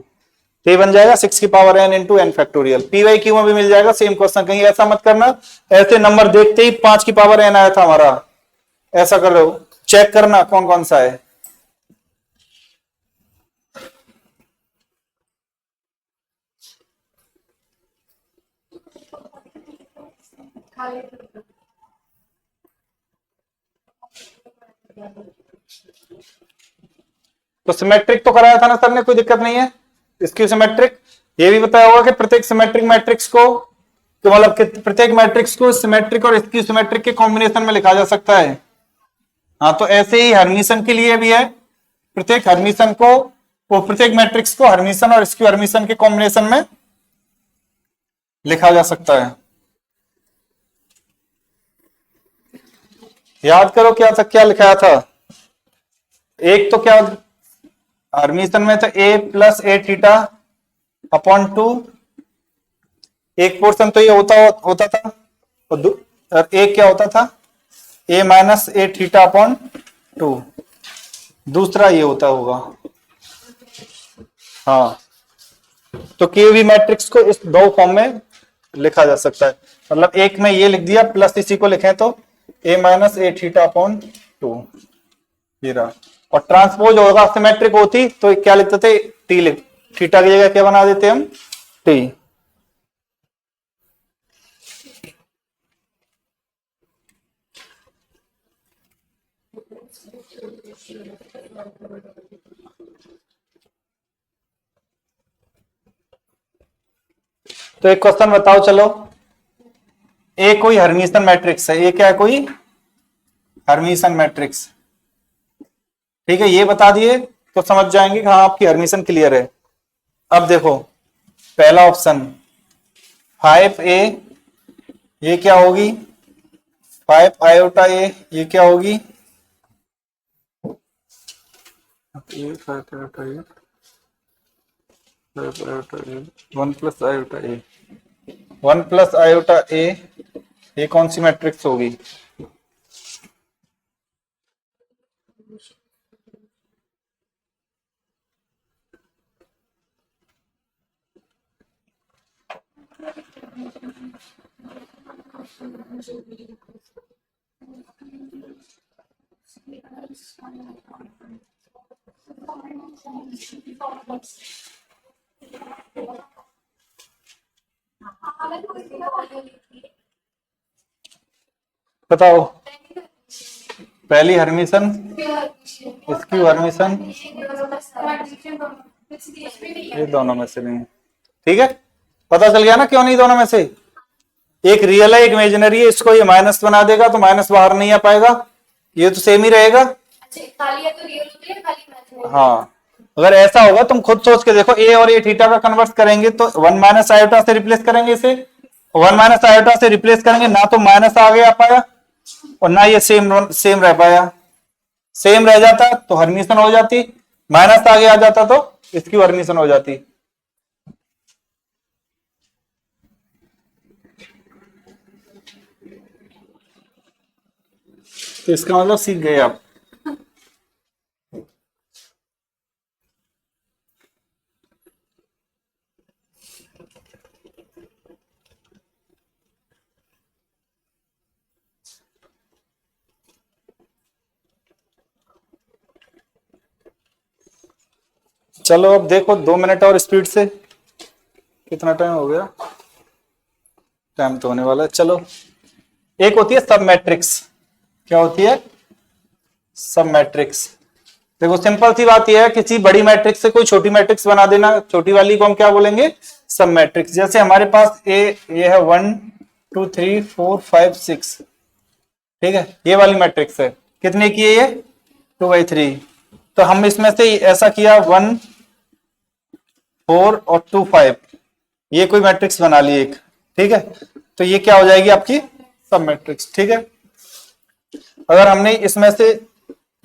तो ये बन जाएगा 6 की power n into n factorial. PYQ में भी मिल जाएगा सेम क्वेश्चन, कहीं ऐसा मत करना ऐसे नंबर देखते ही 5 की पावर n आया था हमारा, ऐसा कर लो, चेक करना कौन कौन सा है। तो सिमेट्रिक तो कराया था ना सर ने, कोई दिक्कत नहीं है, इसकी सिमेट्रिक, ये भी बताया होगा कि प्रत्येक सिमेट्रिक मैट्रिक्स को, तो मतलब प्रत्येक मैट्रिक्स को सिमेट्रिक और इसकी सिमेट्रिक के कॉम्बिनेशन में लिखा जा सकता है। हाँ तो ऐसे ही हर्मिशन के लिए भी है, प्रत्येक हर्मिशन को, वो प्रत्येक मैट्रिक्स को हर्मिशन और इसकी हर्मिशन के कॉम्बिनेशन में लिखा जा सकता है। याद करो क्या था, क्या लिखाया था, एक तो क्या हर्मिशन में तो a plus A theta upon 2, एक पोर्शन तो ये होता था, और एक क्या होता था a minus A theta upon 2, दूसरा ये होता होगा। हाँ तो के भी मैट्रिक्स को इस दो फॉर्म में लिखा जा सकता है, मतलब एक में ये लिख दिया प्लस इसी को लिखें तो a minus A theta upon 2, ये रहा। और ट्रांसपोज होगा सिमेट्रिक होती तो क्या लिखते थे टी, लिख थीटा की जगह क्या बना देते हम टी। तो एक क्वेश्चन बताओ चलो, ए कोई हर्मिशन मैट्रिक्स है, ए क्या है, कोई हर्मिशन मैट्रिक्स, ठीक है, ये बता दिए तो समझ जाएंगे कि हाँ आपकी हर्मिशन क्लियर है। अब देखो पहला ऑप्शन 5a, ये क्या होगी, 5 आयोटा ए, ये क्या होगी, 1 प्लस आयोटा ए, 1 प्लस आयोटा ए, ये कौन सी मैट्रिक्स होगी, बताओ, पहली हर्मिशन, इसकी हर्मिशन, ये दोनों में से नहीं, ठीक है, पता चल गया ना क्यों नहीं दोनों में से, एक रियल है एक इमेजिनरी है, इसको ये माइनस बना देगा तो माइनस बाहर नहीं आ पाएगा, ये तो सेम ही रहेगा। खाली है तो रियल होती है, खाली इमेजिनरी। हाँ, अगर ऐसा होगा तुम खुद सोच के देखो, ए और ए थीटा का कन्वर्ट करेंगे तो 1 माइनस आयोटा से रिप्लेस करेंगे, इसे 1 माइनस आयोटा से रिप्लेस करेंगे, ना तो माइनस आगे आ पाया और ना ये सेम सेम रह पाया, सेम रह जाता तो हर्मिशन हो जाती, माइनस आगे आ जाता तो इसकी हर्मिशन हो जाती। तो इसका मतलब सीख गए आप। चलो अब देखो 2 मिनट और स्पीड से, कितना टाइम हो गया, टाइम तो होने वाला है। चलो, एक होती है सब मैट्रिक्स, क्या होती है, सब मैट्रिक्स। देखो सिंपल सी बात यह है, किसी बड़ी मैट्रिक्स से कोई छोटी मैट्रिक्स बना देना, छोटी वाली को हम क्या बोलेंगे, सब मैट्रिक्स। जैसे हमारे पास ये है 1 2 3 4 5 6, ठीक है, ये वाली मैट्रिक्स है, कितने की है ये, 2/3। तो हम इसमें से ऐसा किया 1 4 और 2 5, ये कोई मैट्रिक्स बना ली एक, ठीक है, तो ये क्या हो जाएगी आपकी सब मैट्रिक्स, ठीक है। अगर हमने इसमें से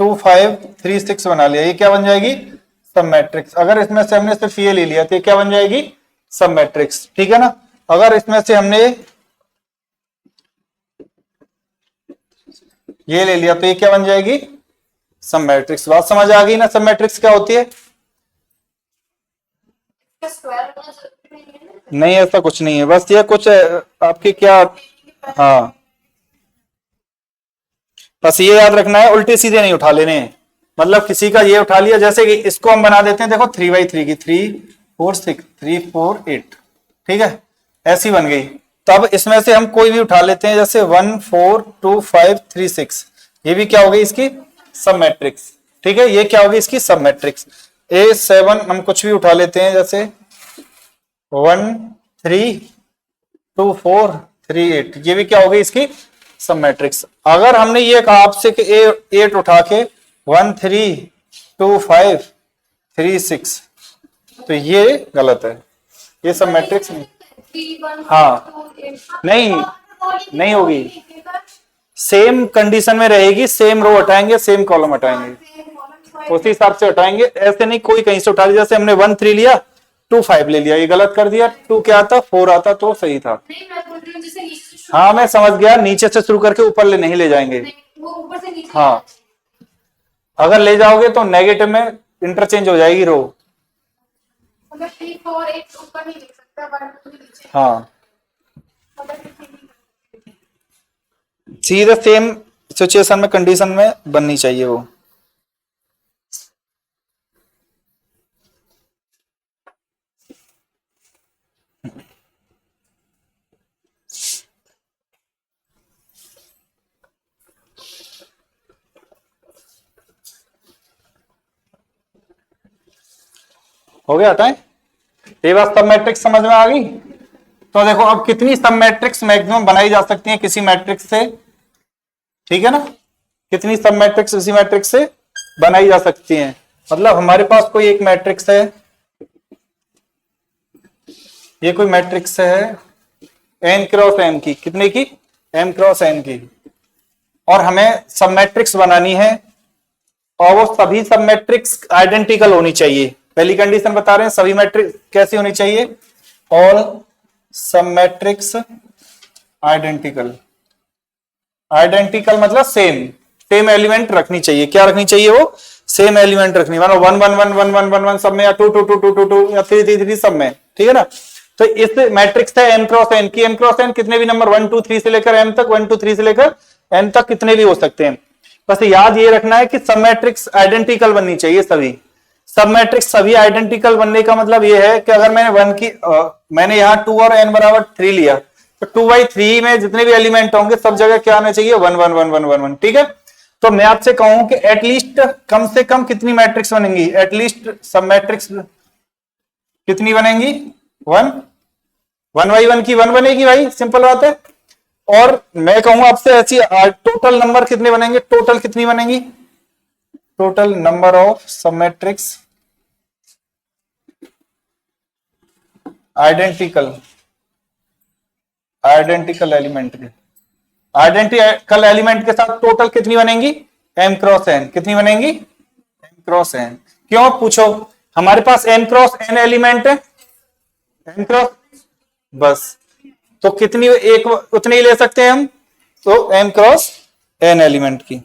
2 5 3 6 बना लिया, ये क्या बन जाएगी, सब मैट्रिक्स। अगर इसमें से हमने सिर्फ ये ले लिया तो ये क्या बन जाएगी, सब मैट्रिक्स, ठीक है ना। अगर इसमें से हमने ये ले लिया तो ये क्या बन जाएगी, सब मैट्रिक्स। बात समझ आ गई ना, सब मैट्रिक्स क्या होती है, नहीं ऐसा कुछ नहीं है, बस ये कुछ आपके क्या, हाँ बस ये याद रखना है, उल्टे सीधे नहीं उठा लेने हैं। मतलब किसी का ये उठा लिया, जैसे कि इसको हम बना देते हैं, देखो 3/3 की 3 4 6 3 4 8, ठीक है, ऐसी बन गई। तब इसमें से हम कोई भी उठा लेते हैं, जैसे 1 4 2 5 3 6, ये भी क्या हो गई इसकी सब मैट्रिक्स, ठीक है, ये क्या होगी इसकी सब मैट्रिक्स। A7 हम कुछ भी उठा लेते हैं, जैसे 1 3 2 4 3 8, ये भी क्या होगी इसकी सब मैट्रिक्स। अगर हमने ये कहा आपसे कि 8 उठा के 1 3 2 5 3 6, तो ये गलत है, ये सब मैट्रिक्स नहीं, हाँ नहीं नहीं होगी, सेम कंडीशन में रहेगी, सेम रो हटाएंगे सेम कॉलम हटाएंगे, उसी हिसाब से हटाएंगे। ऐसे नहीं कोई कहीं से उठा लिया, जैसे हमने 1 3 लिया 2 5 ले लिया, ये गलत कर दिया, 2 क्या आता 4 आता तो सही था। हाँ मैं समझ गया, नीचे से शुरू करके ऊपर ले नहीं ले जाएंगे, हाँ अगर ले जाओगे तो नेगेटिव में इंटरचेंज हो जाएगी रो, हाँ सीधे सेम सिचुएशन में कंडीशन में बननी चाहिए वो। हो गया, हटाएं, ये बात सब मैट्रिक्स समझ में आ गई। तो देखो अब कितनी सब मैट्रिक्स मैक्सिमम बनाई जा सकती है किसी मैट्रिक्स से, ठीक है ना, कितनी सब मैट्रिक्स इसी मैट्रिक्स से बनाई जा सकती हैं। मतलब हमारे पास कोई एक मैट्रिक्स है, ये कोई मैट्रिक्स है n क्रॉस m की, कितने की, m क्रॉस n की, और हमें सब मैट्रिक्स बनानी है और वो सभी सब मैट्रिक्स आइडेंटिकल होनी चाहिए। पहली कंडीशन बता रहे हैं, सभी मैट्रिक्स कैसी होनी चाहिए, ऑल सब मैट्रिक्स आइडेंटिकल। आइडेंटिकल मतलब सेम, सेम एलिमेंट रखनी चाहिए। क्या रखनी चाहिए, वो सेम एलिमेंट रखनी, मानो 1 1 1 1 1 1 1 सब में, या 2 2 2 2 2 2 या 3 3 3 सब में, ठीक है ना। तो इस मैट्रिक्स है m क्रॉस n की, m क्रॉस n कितने भी नंबर 1 2 3 से लेकर m तक, 1 2 3 से लेकर n तक कितने भी हो सकते हैं। बस याद ये रखना है कि सब मैट्रिक्स आइडेंटिकल बननी चाहिए सभी। सब मैट्रिक्स सभी आइडेंटिकल बनने का मतलब ये है कि अगर मैंने मैंने यहाँ 2 और n बराबर 3 लिया, तो 2/3 में जितने भी एलिमेंट होंगे सब जगह क्या आना चाहिए, 1 1 1 1 1 1, ठीक है। तो मैं आपसे कहूं कि एटलीस्ट कम से कम कितनी मैट्रिक्स बनेंगी, एटलीस्ट सब मैट्रिक्स कितनी बनेंगी, 1 1/1 की 1 बनेगी भाई, सिंपल बात है। और मैं कहूंगा आपसे ऐसी टोटल नंबर कितने बनेंगे, टोटल कितनी बनेंगी, टोटल नंबर ऑफ सब मैट्रिक्स आइडेंटिकल एलिमेंट के, आइडेंटिकल एलिमेंट के साथ टोटल कितनी बनेंगी, m क्रॉस n, कितनी बनेंगी, m क्रॉस n। क्यों पूछो, हमारे पास m क्रॉस n एलिमेंट है, m क्रॉस, बस तो कितनी, एक उतनी ही ले सकते हैं हम, तो m क्रॉस n एलिमेंट की।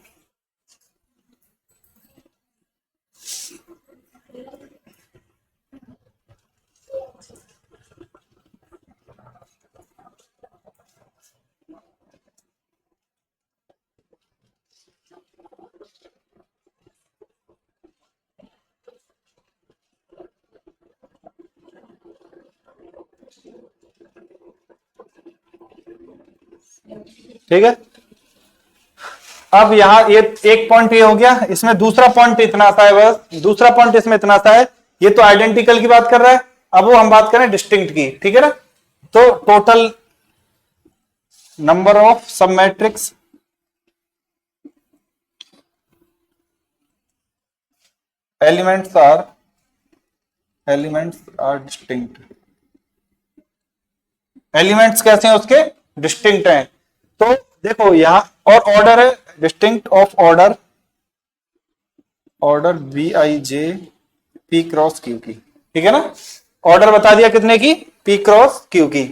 ठीक है, अब यहां ये एक पॉइंट ये हो गया, इसमें दूसरा पॉइंट इतना सा है, बस दूसरा पॉइंट इसमें इतना सा है, ये तो आइडेंटिकल की बात कर रहा है, अब वो हम बात करें डिस्टिंक्ट की, ठीक है ना। तो टोटल नंबर ऑफ सब matrix elements are distinct, elements कैसे हैं उसके, डिस्टिंक्ट हैं। तो देखो यहां, और ऑर्डर है distinct of order Bij p cross q की, ठीक है ना। ऑर्डर बता दिया कितने की, p क्रॉस q की,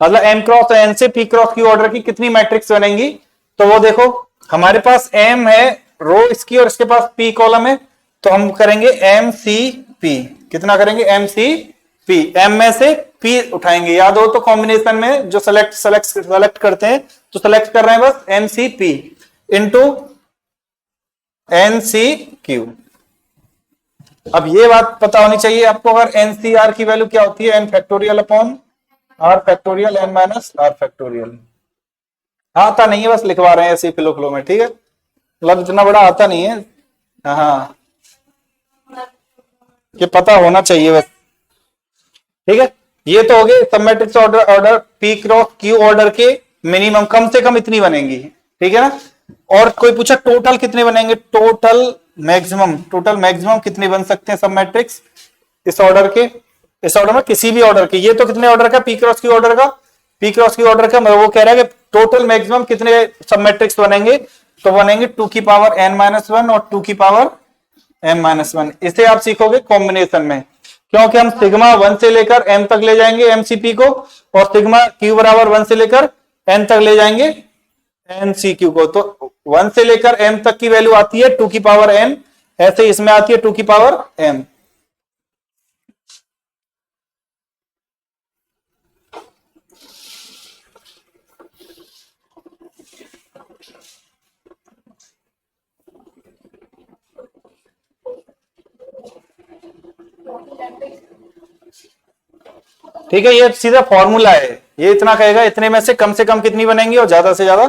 मतलब m क्रॉस n से p क्रॉस q ऑर्डर की कितनी मैट्रिक्स बनेंगी। तो वो देखो हमारे पास m है रो इसकी और इसके पास p कॉलम है, तो हम करेंगे MCP, कितना करेंगे, MCP, m में से p उठाएंगे, याद हो तो कॉम्बिनेशन में जो सेलेक्ट करते हैं, तो सेलेक्ट कर रहे हैं बस MCP इंटू NCQ। अब ये बात पता होनी चाहिए आपको, अगर NCR की वैल्यू क्या होती है, n factorial upon r factorial n minus r factorial. आता नहीं है, बस लिखवा रहे हैं ऐसे फ्लो में, ठीक है, मतलब इतना बड़ा आता नहीं है, हाँ ये पता होना चाहिए बस, ठीक है। ये तो हो गए सब matrix order p cross q order के मिनिमम, कम से कम इतनी बनेंगी, ठीक है ना। और कोई पूछा टोटल कितने बनेंगे, टोटल मैक्सिमम कितने बन सकते हैं सब मैट्रिक्स इस ऑर्डर के, इस ऑर्डर में किसी भी ऑर्डर के। ये तो कितने ऑर्डर का, p क्रॉस q ऑर्डर का, p क्रॉस q ऑर्डर का, मतलब वो कह रहा है कि टोटल मैक्सिमम कितने सब मैट्रिक्स बनेंगे, तो बनेंगे 2 की पावर n-1 और 2 की पावर m-1। इसे आप सीखोगे कॉम्बिनेशन में, क्योंकि हम सिग्मा 1 से लेकर m तक ले जाएंगे MCP को, और सिग्मा q बराबर 1 से लेकर n तक ले जाएंगे NCQ को। तो 1 से लेकर m तक की वैल्यू आती है 2 की पावर n, ऐसे इसमें आती है 2 की पावर m। ठीक है, ये सीधा फॉर्मूला है, ये इतना कहेगा इतने में से कम कितनी बनेंगी और ज्यादा से ज्यादा,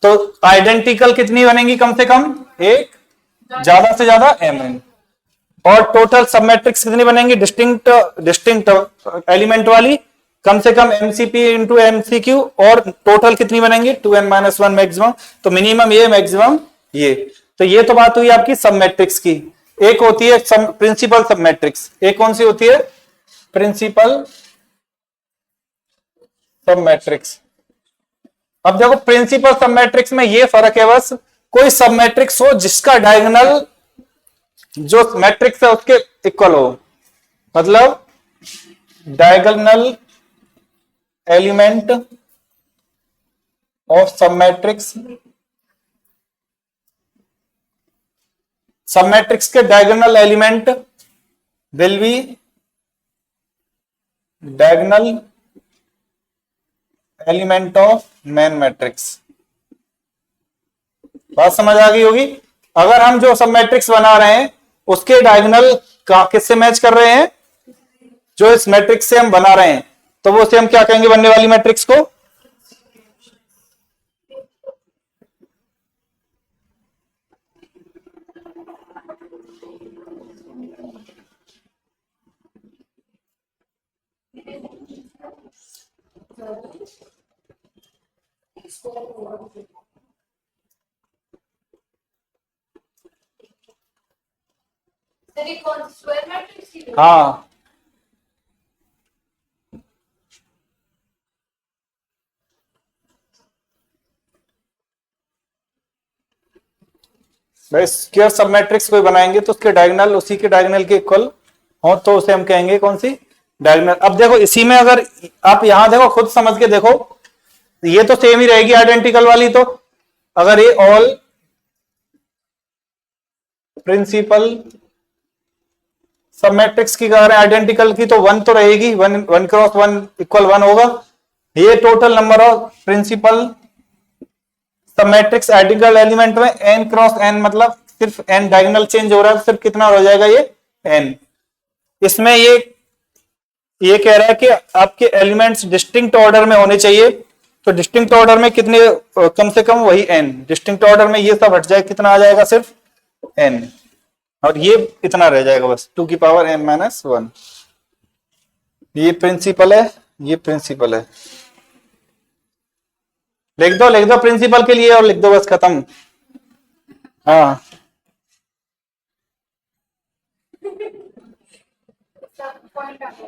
तो आइडेंटिकल कितनी बनेंगी, कम से कम एक, ज्यादा से ज्यादा mn। और टोटल सब मैट्रिक्स कितनी बनेंगी, डिस्टिंक्ट एलिमेंट वाली, कम से कम एमसीपी इंटू एमसीक्यू, और टोटल कितनी बनेंगी 2n-1 मैक्सिमम, तो मिनिमम ये मैक्सिमम ये। तो ये तो बात हुई आपकी सब मैट्रिक्स की। एक होती है प्रिंसिपल सब मैट्रिक्स, एक कौन सी होती है प्रिंसिपल सब मैट्रिक्स। अब देखो प्रिंसिपल सब मैट्रिक्स में ये फर्क है बस, कोई सब मैट्रिक्स हो जिसका डायगोनल जो मैट्रिक्स है उसके इक्वल हो, मतलब डायगोनल एलिमेंट ऑफ सब मैट्रिक्स, सब मैट्रिक्स के diagonal element will be diagonal element of main matrix. बात समझ आ गई होगी। अगर हम जो सब मैट्रिक्स बना रहे हैं उसके डायगोनल किससे मैच कर रहे हैं, जो इस मैट्रिक्स से हम बना रहे हैं, तो वो से हम क्या कहेंगे बनने वाली मैट्रिक्स को, सर ये कौन स्क्वायर मैट्रिक्स की? हाँ भाई स्क्वायर सब मैट्रिक्स कोई बनाएंगे तो उसके डायगोनल उसी के डायगोनल के इक्वल हो तो उसे हम कहेंगे कौन सी डायगोनल। अब देखो इसी में अगर आप यहां देखो खुद समझ के देखो, ये तो सेम ही रहेगी आइडेंटिकल वाली, तो अगर ये ऑल प्रिंसिपल सब मैट्रिक्स की अगर आइडेंटिकल की तो 1 तो रहेगी, 1 क्रॉस 1 इक्वल 1 होगा। ये टोटल नंबर ऑफ प्रिंसिपल सब मैट्रिक्स आइडेंटिकल एलिमेंट में n क्रॉस n, मतलब सिर्फ n डायगोनल चेंज हो रहा है, सिर्फ कितना हो जाएगा ये n। इसमें ये कह रहा है कि आपके एलिमेंट्स डिस्टिंक्ट ऑर्डर में होने चाहिए, तो डिस्टिंक्ट ऑर्डर में कितने, कम से कम वही n, डिस्टिंक्ट ऑर्डर में ये सब हट जाए, कितना आ जाएगा सिर्फ n, और ये इतना रह जाएगा बस 2 की पावर n-1। ये प्रिंसिपल है, ये प्रिंसिपल है, लिख दो प्रिंसिपल के लिए और लिख दो बस, खत्म। हाँ पॉइंट आ गया।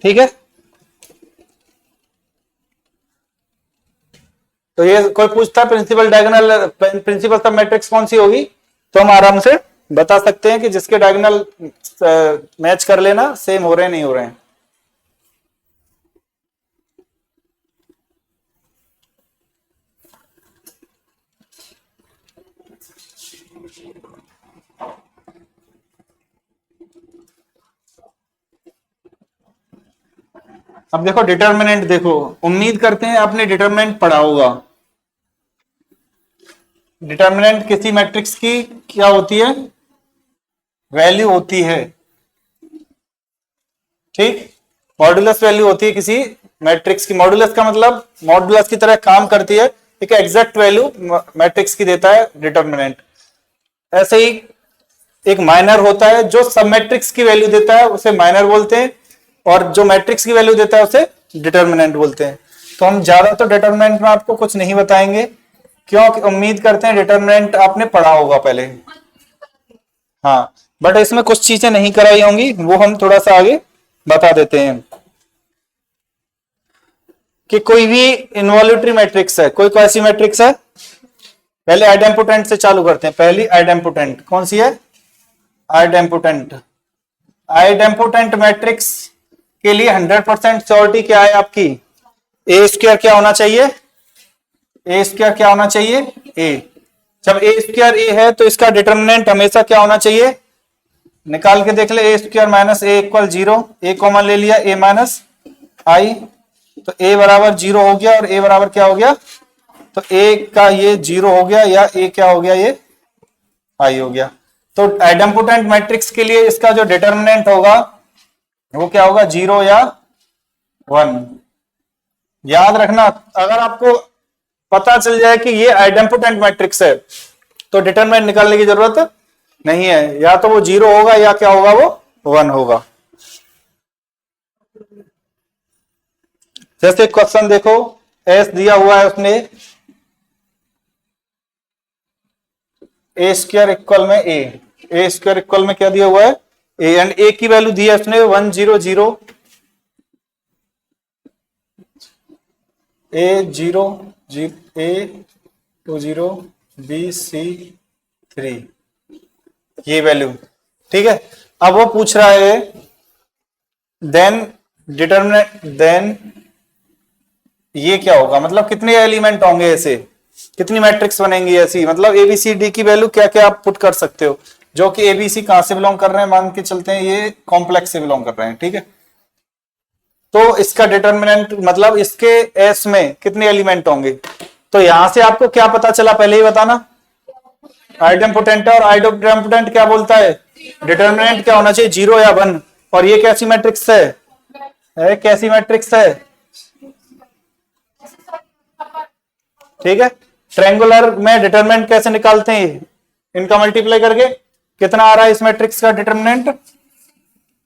ठीक है। तो ये कोई पूछता है प्रिंसिपल डायगोनल प्रिंसिपल सब मैट्रिक्स कौन सी होगी, तो हम आराम से बता सकते हैं कि जिसके डायगोनल मैच कर लेना, सेम हो रहे हैं नहीं हो रहे हैं। अब देखो डिटर्मिनेंट, देखो उम्मीद करते हैं आपने डिटर्मिनेंट पढ़ा होगा। डिटर्मिनेंट किसी मैट्रिक्स की क्या होती है, वैल्यू होती है, ठीक, मॉडुलस वैल्यू होती है किसी मैट्रिक्स की। मॉडुलस का मतलब मॉडुलस की तरह काम करती है, एक एग्जैक्ट वैल्यू मैट्रिक्स की देता है डिटर्मिनेंट। ऐसे ही एक माइनर होता है जो सब मैट्रिक्स की वैल्यू देता है, उसे माइनर बोलते हैं, और जो मैट्रिक्स की वैल्यू देता है उसे डिटर्मिनेंट बोलते हैं। तो हम ज्यादा तो डिटर्मिनेंट में आपको कुछ नहीं बताएंगे, क्योंकि उम्मीद करते हैं डिटर्मिनेंट आपने पढ़ा होगा पहले। हाँ, बट इसमें कुछ चीजें नहीं कराई होंगी, वो हम थोड़ा सा आगे बता देते हैं। कि कोई भी इनवॉल्यूटरी मैट्रिक्स है, कोई ऐसी मैट्रिक्स है, पहले आइडेम्पोटेंट से चालू करते हैं। पहली आइडेम्पोटेंट कौन सी है, आइडेम्पोटेंट। आइडेम्पोटेंट मैट्रिक्स के लिए 100% श्योरिटी क्या है आपकी, ए स्क्वायर क्या होना चाहिए, ए स्क्वायर क्या होना चाहिए, ए। जब ए स्क्वायर ए है तो इसका डिटर्मिनेंट हमेशा क्या होना चाहिए, निकाल के देख ले, ए स्क्वायर माइनस ए इक्वल 0, ए कॉमन ले लिया, ए माइनस आई, तो ए बराबर 0 हो गया, और ए बराबर क्या हो गया, तो ए का ये 0 हो गया, या ए क्या हो गया, ये आई हो गया। तो आइडेम्पोटेंट मैट्रिक्स के लिए इसका जो डिटर्मिनेंट होगा वो क्या होगा, 0 या 1। याद रखना, अगर आपको पता चल जाए कि ये आइडेम्पोटेंट मैट्रिक्स है तो डिटरमिनेंट निकालने की जरूरत नहीं है, या तो वो 0 होगा या क्या होगा, वो 1 होगा। जैसे क्वेश्चन देखो, एस दिया हुआ है उसने ए स्क्वायर इक्वल में ए स्क्वायर इक्वल में क्या दिया हुआ है, ए, एंड ए की वैल्यू दी है उसने 1 0 0 ए 0 ए 2 0 बी सी 3, ये वैल्यू, ठीक है। अब वो पूछ रहा है देन डिटरमिनेंट, देन ये क्या होगा, मतलब कितने एलिमेंट होंगे ऐसे, कितनी मैट्रिक्स बनेंगी ऐसी, मतलब एबीसी की वैल्यू क्या क्या आप पुट कर सकते हो, जो कि एबीसी कहां से बिलोंग कर रहे हैं, मान के चलते हैं ये कॉम्प्लेक्स से बिलोंग कर रहे हैं, ठीक है। तो इसका डिटरमिनेंट मतलब इसके एस में कितने एलिमेंट होंगे, तो यहां से आपको क्या पता चला पहले ही बताना, आइडेम्पोटेंट, और आइडेम्पोटेंट क्या बोलता है, डिटरमिनेंट क्या होना चाहिए, 0 या 1, और ये कैसी मैट्रिक्स है कैसी मैट्रिक्स है, ठीक है। ट्रायंगुलर में डिटरमिनेंट कैसे निकालते हैं, इनका मल्टीप्लाई करके कितना आ रहा है इस मैट्रिक्स का डिटरमिनेंट,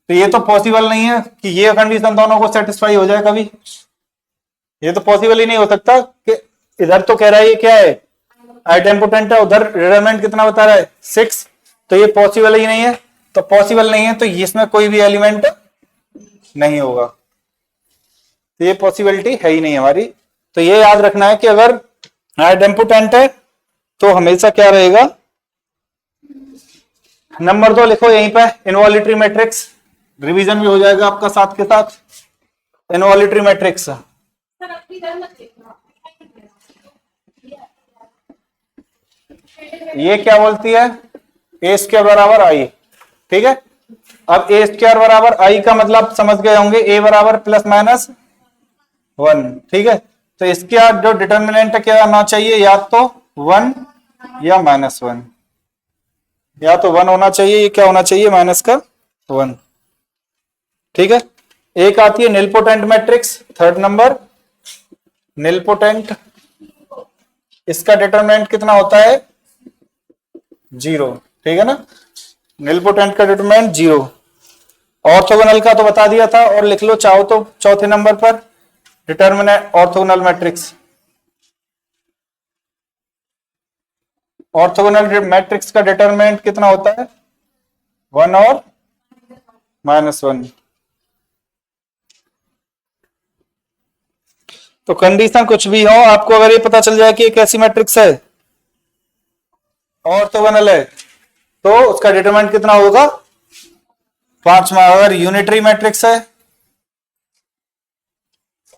तो ये तो पॉसिबल नहीं है कि ये कंडीशन दोनों को सेटिस्फाई हो जाए कभी, ये तो पॉसिबल ही नहीं हो सकता कि इधर तो कह रहा है ये क्या है आइडेम्पोटेंट है, उधर डिटरमिनेंट कितना बता रहा है 6, तो ये पॉसिबल ही नहीं है, तो पॉसिबल नहीं है तो इसमें कोई भी एलिमेंट नहीं होगा, तो ये पॉसिबिलिटी है ही नहीं हमारी। तो ये याद रखना है कि अगर आइडेम्पोटेंट है तो हमेशा क्या रहेगा, नंबर 2 लिखो यहीं पे, इनवॉल्यूटरी मैट्रिक्स, रिवीजन भी हो जाएगा आपका साथ के साथ। इनवॉल्यूटरी मैट्रिक्स ये क्या बोलती है, ए स्क्वायर बराबर आई, ठीक है। अब ए स्क्वायर बराबर आई का मतलब समझ गए होंगे, ए बराबर प्लस माइनस 1, ठीक है। तो इसका जो डिटरमिनेंट क्या होना चाहिए, या तो 1 या -1, या तो 1 होना चाहिए, ये क्या होना चाहिए माइनस का 1, ठीक है। एक आती है nilpotent matrix, third number nilpotent, इसका डिटरमिनेंट कितना होता है 0, ठीक है ना, निलपोटेंट का डिटरमिनेंट 0। ऑर्थोगोनल का तो बता दिया था, और लिख लो चाहो तो चौथे नंबर पर determinant orthogonal matrix, orthogonal matrix का डिटरमिनेंट कितना होता है 1 और -1। तो कंडीशन कुछ भी हो, आपको अगर ये पता चल जाए कि एक ऐसी मैट्रिक्स है ऑर्थोगोनल है, तो उसका डिटरमिनेंट कितना होगा 5वां। अगर यूनिटरी मैट्रिक्स है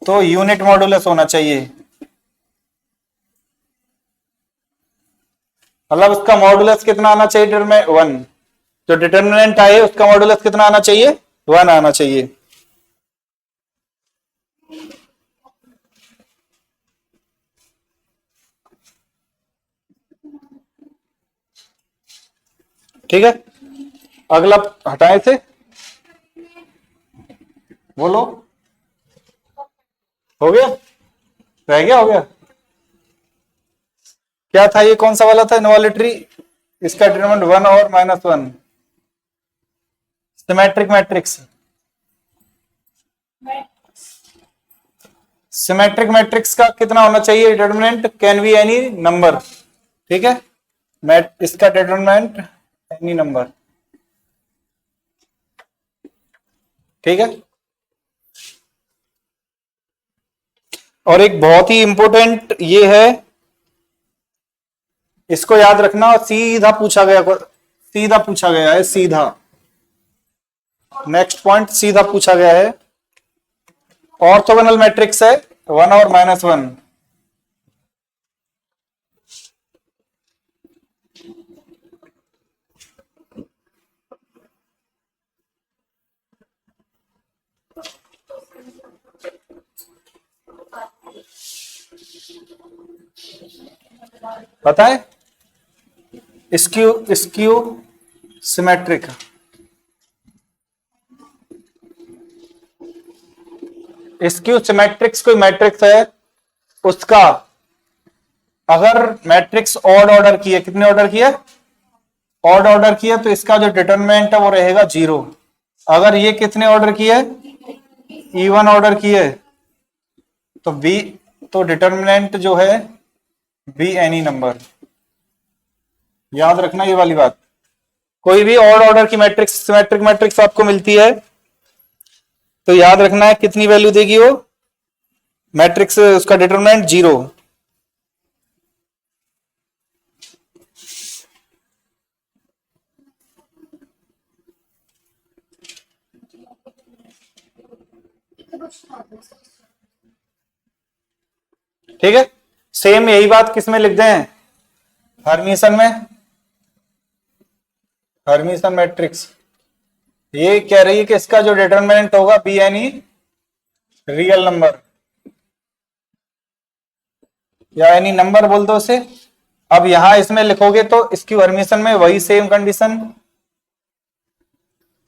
तो यूनिट मॉडुलस होना चाहिए, मतलब उसका मॉडुलस कितना आना चाहिए, डिटरमिनेंट 1, जो डिटरमिनेंट आए उसका मॉडुलस कितना आना चाहिए 1 आना चाहिए, ठीक है। अगला हटाए से, बोलो, हो गया, रह गया, हो गया, क्या था ये, कौन सा वाला था इनवॉल्यूटरी, इसका डिटरमिनेंट 1 और -1, सिमेट्रिक मैट्रिक्स, सिमेट्रिक मैट्रिक्स का कितना होना चाहिए determinant, can be any number, ठीक है, इसका डिटरमिनेंट एनी नंबर, ठीक है। और एक बहुत ही इंपॉर्टेंट ये है, इसको याद रखना, सीधा पूछा गया है सीधा, नेक्स्ट पॉइंट सीधा पूछा गया है, ऑर्थोगोनल मैट्रिक्स है 1 और -1, पता है, स्क्यू सिमेट्रिक, स्क्यू सिमेट्रिक्स कोई मैट्रिक्स है, उसका अगर मैट्रिक्स ऑड ऑर्डर की है, कितने ऑर्डर की है? ऑड ऑर्डर की है, तो इसका जो डिटरमिनेंट है वो रहेगा 0। अगर ये कितने ऑर्डर की है? इवन ऑर्डर की है, तो बी, तो डिटरमिनेंट जो है बी एनी नंबर। याद रखना ये वाली बात। कोई भी ऑड ऑर्डर की मैट्रिक्स, सिमेट्रिक मैट्रिक्स आपको मिलती है तो याद रखना है कितनी वैल्यू देगी वो मैट्रिक्स, उसका डिटरमिनेंट 0। ठीक है, सेम यही बात किस में लिख दें? हर्मिशन में, हर्मिशन मैट्रिक्स। ये कह रही है कि इसका जो डिटरमिनेंट होगा बी एनी रियल नंबर, या एनी नंबर बोल दो उसे। अब यहां इसमें लिखोगे तो इसकी हर्मिशन में वही सेम कंडीशन,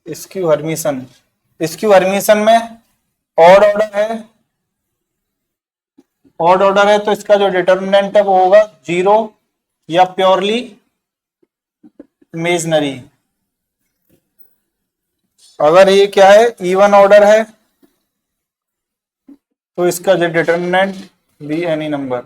इसकी हर्मिशन, इसकी हर्मिशन में ऑड ऑर्डर है, ऑड ऑर्डर है, तो इसका जो डिटरमिनेंट है वो होगा 0 या प्योरली इमेजनरी। अगर ये क्या है, इवन ऑर्डर है, तो इसका जो determinant be any number.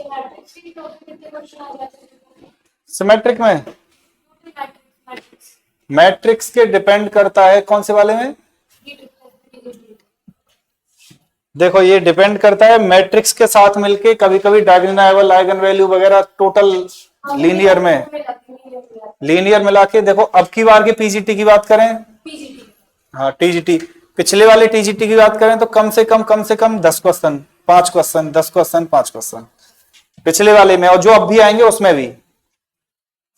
Matrix की टोटल कितने क्वेश्चन आ जाते हैं? सिमेट्रिक में मैट्रिक्स मैट्रिक्स के डिपेंड करता है कौन से वाले में? देखो ये डिपेंड करता है मैट्रिक्स के साथ मिलके, कभी कभी डायगोनल आइगन वैल्यू वगैरह टोटल लीनियर में, लीनियर मिला के। देखो अब की बार के पीजीटी की बात करें, हाँ टीजीटी, पिछले वाले टीजीटी की बात करें तो कम से कम 10 क्वेश्चन, 5 क्वेश्चन, 10 क्वेश्चन, 5 क्वेश्चन पिछले वाले में, और जो अब भी आएंगे उसमें भी।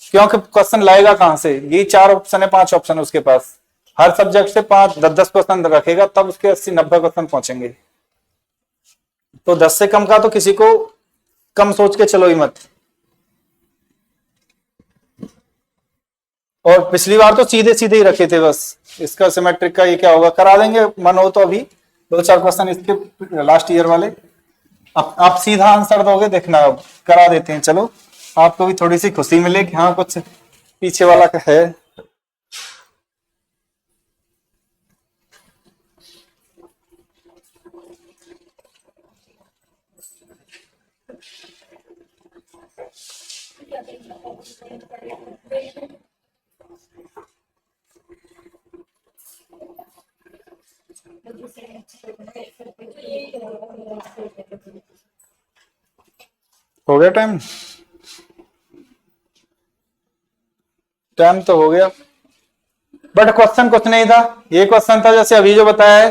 क्योंकि क्वेश्चन लाएगा कहां से? ये 4 ऑप्शन है, 5 ऑप्शन है उसके पास, हर सब्जेक्ट से 5-10 क्वेश्चन रखेगा, तब उसके 80-90 क्वेश्चन पहुंचेंगे। तो 10 से कम का तो किसी को कम सोच के चलो ही मत। और पिछली बार तो सीधे सीधे ही रखे थे बस। इसका सिमेट्रिक का ये क्या होगा करा देंगे, मन हो तो अभी 2-4 क्वेश्चन इसके लास्ट ईयर वाले। अब आप सीधा आंसर दोगे, देखना अब करा देते हैं। चलो आपको भी थोड़ी सी खुशी मिले कि हाँ कुछ पीछे वाला का है। हो गया टाइम? टाइम तो हो गया, बट क्वेश्चन कुछ नहीं था। ये क्वेश्चन था जैसे अभी जो बताया है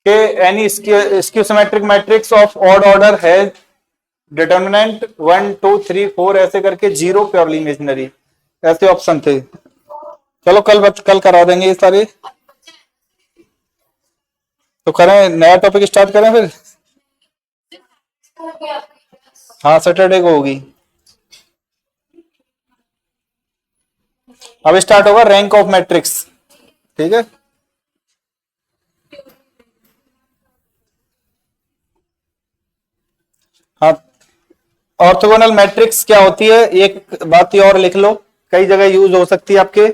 कि any skew symmetric matrix of odd order है डिटरमिनेंट 1 2 3 4 ऐसे करके 0 प्योरली इमेजिनरी, ऐसे ऑप्शन थे। चलो कल करा देंगे ये सारे। तो करें, नया टॉपिक स्टार्ट करें फिर? हाँ सैटरडे को होगी। अब स्टार्ट होगा रैंक ऑफ मैट्रिक्स, ठीक है। हाँ, ऑर्थोगोनल मैट्रिक्स क्या होती है, एक बात और लिख लो, कई जगह यूज हो सकती है आपके।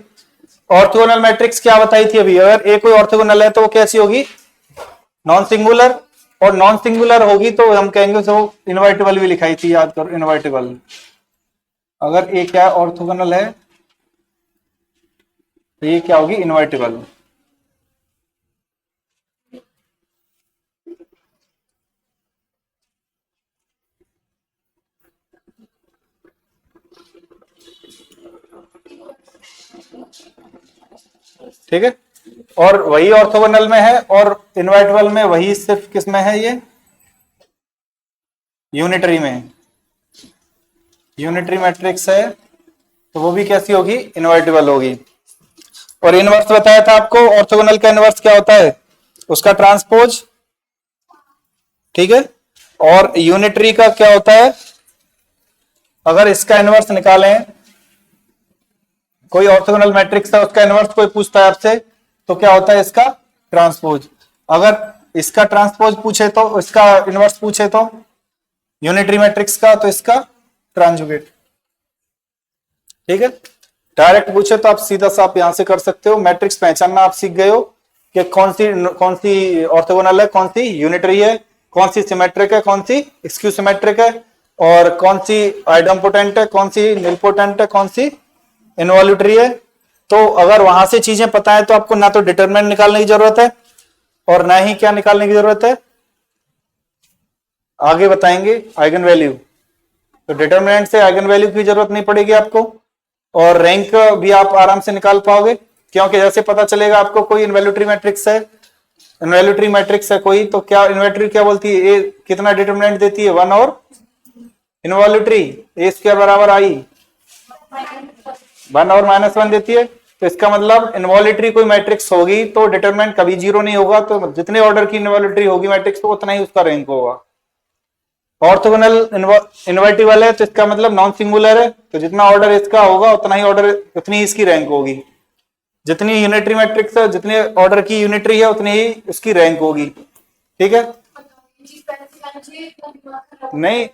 ऑर्थोगोनल मैट्रिक्स क्या बताई थी अभी? अगर ए कोई ऑर्थोगोनल है तो वो कैसी होगी? नॉन सिंगुलर, और नॉन सिंगुलर होगी तो हम कहेंगे तो इनवर्टिबल भी लिखाई थी, याद करो इनवर्टिबल। अगर ए क्या ऑर्थोगोनल है तो ये क्या होगी? इनवर्टिबल। ठीक है, और वही ऑर्थोगोनल में है, और इनवर्टिबल में वही सिर्फ किस में है? ये यूनिटरी में, यूनिटरी मैट्रिक्स है, तो वो भी कैसी होगी? इनवर्टिबल होगी। और इनवर्स बताया था आपको, ऑर्थोगोनल का इनवर्स क्या होता है? उसका ट्रांसपोज, ठीक है। और यूनिटरी का क्या होता है? अगर इसका इनवर्स निकालें कोई ऑर्थोगोनल मैट्रिक्स है उसका इनवर्स कोई पूछता है आपसे तो क्या होता है इसका ट्रांसपोज। अगर इसका ट्रांसपोज पूछे तो इसका इनवर्स पूछे तो यूनिटरी मैट्रिक्स का तो इसका ट्रांजुगेट। ठीक है, डायरेक्ट पूछे तो आप सीधा सा आप यहां से कर सकते हो। मैट्रिक्स पहचानना आप सीख गए हो कि कौन सी ऑर्थोगोनल है, कौन सी यूनिटरी है, कौन सी सिमेट्रिक है, कौन सी स्क्यू सिमेट्रिक है, और कौन सी आइडम्पोटेंट है, कौन सी निलपोटेंट है, कौन सी इनवॉल्यूटरी है। तो अगर वहां से चीजें पता है तो आपको ना तो डिटरमिनेंट निकालने की जरूरत है और ना ही क्या निकालने की जरूरत है, आगे बताएंगे आइगन वैल्यू। तो डिटरमिनेंट से आइगन वैल्यू की जरूरत नहीं पड़ेगी आपको, और रैंक भी आप आराम से निकाल पाओगे क्योंकि जैसे पता चलेगा आपको कोई इनवैल्यूटरी मैट्रिक्स है, इनवैल्यूटरी मैट्रिक्स है कोई, तो क्या इन्वेल्यूटरी क्या बोलती है, ए कितना डिटरमिनेंट देती है 1 और इनवॉल्यूटरी ए स्क्वायर बराबर आई 1 और -1 देती है। तो इसका मतलब इनवॉल्यूटरी कोई मैट्रिक्स होगी तो डिटरमिनेंट कभी 0 नहीं होगा, तो जितने ऑर्डर की इनवॉल्यूटरी होगी मैट्रिक्स तो उतना ही उसका रैंक होगा। ऑर्थोगोनल इनवर्टिबल है तो इसका मतलब नॉन सिंगुलर है, तो जितना ऑर्डर इसका होगा उतना ही ऑर्डर उतनी इसकी रैंक होगी। जितनी यूनिटरी मैट्रिक्स है जितने ऑर्डर की यूनिटरी है उतनी ही उसकी रैंक होगी। ठीक है, नहीं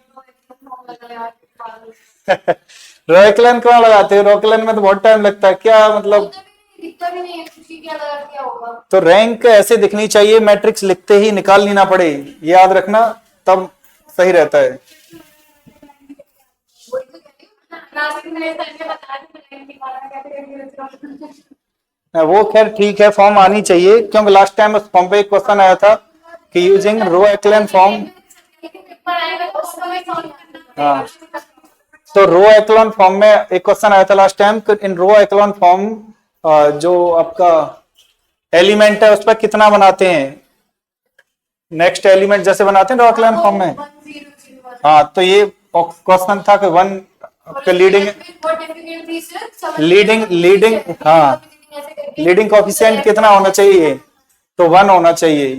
रोएक्लन क्यों लगाते हो, रोएक्लन में तो बहुत टाइम लगता है, क्या मतलब दिखता भी नहीं है खुशी क्या लगा क्या होगा। तो रैंक ऐसे दिखनी चाहिए, मैट्रिक्स लिखते ही निकालनी ना पड़े, ये याद रखना, तब सही रहता है। वो खैर ठीक है, फॉर्म आनी चाहिए क्योंकि लास्ट टाइम उस फॉर्म पे एक क्वेश्चन आया था कि यूजिंग रो एक्लन फॉर्म। हाँ, तो रो एक्लन फॉर्म में एक क्वेश्चन आया था लास्ट टाइम, इन रो एक्लन फॉर्म जो आपका एलिमेंट है उस पर कितना बनाते हैं, नेक्स्ट एलिमेंट जैसे बनाते हैं रो एक्लन फॉर्म में। हाँ, तो ये क्वेश्चन था कि 1 लीडिंग कोएफिशिएंट कितना होना चाहिए, तो 1 होना चाहिए।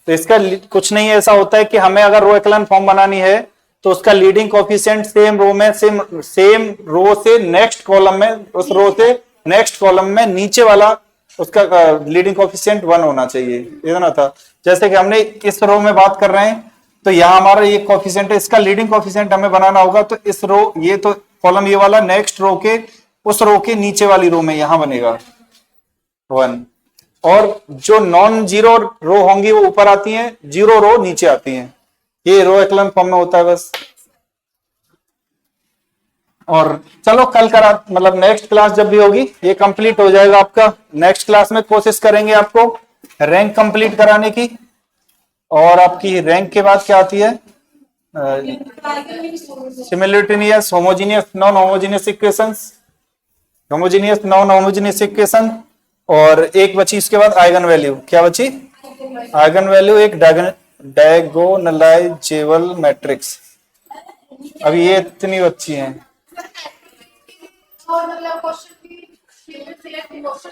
तो इसका कुछ नहीं ऐसा होता है कि हमें अगर रो एक्लन फॉर्म बनानी है तो उसका लीडिंग कोएफिशिएंट सेम रो में सेम रो से नेक्स्ट कॉलम में, उस रो से नेक्स्ट कॉलम में नीचे वाला उसका लीडिंग कोएफिशिएंट 1 होना चाहिए, इतना था। जैसे कि हमने इस रो में बात कर रहे हैं तो यहाँ हमारा ये कोएफिशिएंट है, इसका लीडिंग कोएफिशिएंट हमें बनाना होगा, तो इस रो ये तो कॉलम ये वाला नेक्स्ट रो के उस रो के नीचे वाली रो में यहां बनेगा 1, और जो नॉन जीरो रो होंगी वो ऊपर आती हैं, जीरो रो नीचे आती हैं। ये रो एक्लन फॉर्म में होता है बस। और चलो कल करा मतलब नेक्स्ट क्लास जब भी होगी ये कंप्लीट हो जाएगा आपका। नेक्स्ट क्लास में कोशिश करेंगे आपको रैंक कंप्लीट कराने की, और आपकी रैंक के बाद क्या आती है, simultaneous homogeneous non homogeneous equations, homogeneous non homogeneous equation, और एक बची इसके बाद आइगन वैल्यू। क्या बची, आइगन वैल्यू एक डायगोनलाइजेबल मैट्रिक्स। अब ये इतनी बच्ची हैं। और मतलब क्वेश्चन भी क्वेश्चन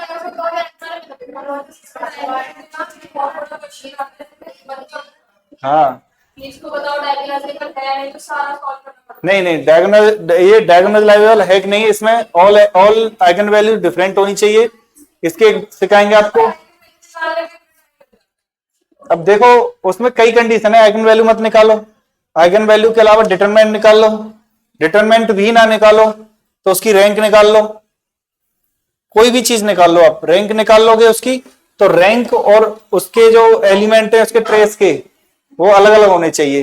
हाँ, इसको बताओ डायगोनलाइजेबल है नहीं तो सारा सॉल्व करना पड़ता नहीं डायगोनल, ये डायगोनलाइजेबल है कि नहीं, इसमें ऑल आइगन वैल्यू डिफरेंट होनी चाहिए, इसके सिखाएंगे आपको। है। अब देखो उसमें कई कंडीशन है, आइगन वैल्यू मत निकालो, आइगन वैल्यू के अलावा डिटरमिनेंट निकाल लो, डिटरमिनेंट भी ना निकालो तो उसकी रैंक निकाल लो, कोई भी चीज निकाल लो, आप रैंक निकाल लोगे उसकी तो रैंक और उसके जो एलिमेंट है उसके ट्रेस के वो अलग अलग होने चाहिए।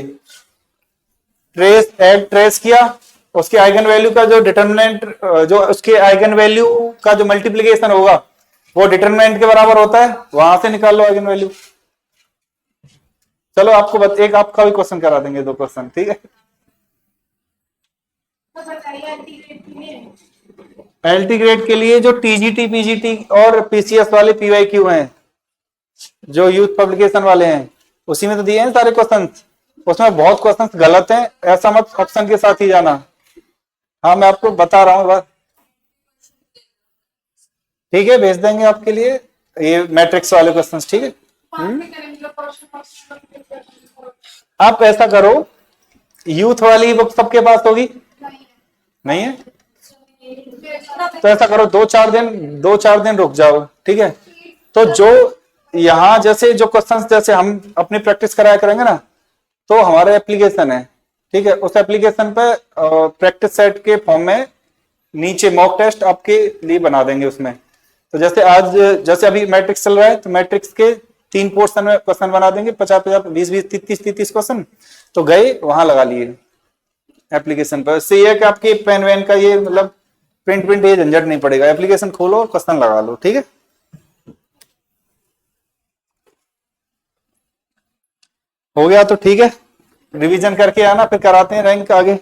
ट्रेस ऐड ट्रेस किया, उसके आइगन वैल्यू का जो डिटरमिनेंट जो उसके आइगन वैल्यू का जो मल्टीप्लीकेशन होगा वो डिटरमिनेंट के बराबर होता है, वहां से निकाल लो आइगन वैल्यू। चलो आपको एक आपका भी क्वेश्चन करा देंगे, 2 क्वेश्चन, ठीक है। एलटी ग्रेड के लिए जो टीजीटी पीजीटी और पीसीएस वाले पीवाईक्यू हैं जो यूथ पब्लिकेशन वाले हैं उसी में तो दिए हैं सारे क्वेश्चंस, उसमें बहुत क्वेश्चंस गलत हैं, ऐसा मत ऑप्शन के साथ ही जाना। हाँ मैं आपको बता रहा हूँ बस, ठीक है, भेज देंगे आपके लिए ये मैट्रिक्स वाले क्वेश्चंस, ठीक है। आप ऐसा करो, यूथ वाली बुक सबके पास होगी, नहीं है, तो ऐसा करो, 2-4 दिन रुक जाओ, ठीक है। तो जो यहाँ जैसे जो क्वेश्चंस जैसे हम अपनी प्रैक्टिस कराया करेंगे ना, तो हमारा एप्लीकेशन है, ठीक है, उस एप्लीकेशन पे प्रैक्टिस सेट के फॉर्म में नीचे मॉक टेस्ट आपके लिए बना देंगे उसमें। तो जैसे आज जैसे अभी मैट्रिक्स चल रहा है, तो मैट्रिक्स के 3 पोर्शन में क्वेश्चन बना देंगे, 50-50, 20-20, 30-30 क्वेश्चन। तो गए वहां लगा लिए एप्लीकेशन पर। इससे ये है कि आपके पेन वेन का ये मतलब प्रिंट ये झंझट नहीं पड़ेगा, एप्लीकेशन खोलो और क्वेश्चन लगा लो, ठीक है। हो गया तो ठीक है, रिवीजन करके आना, फिर कराते हैं रैंक आगे।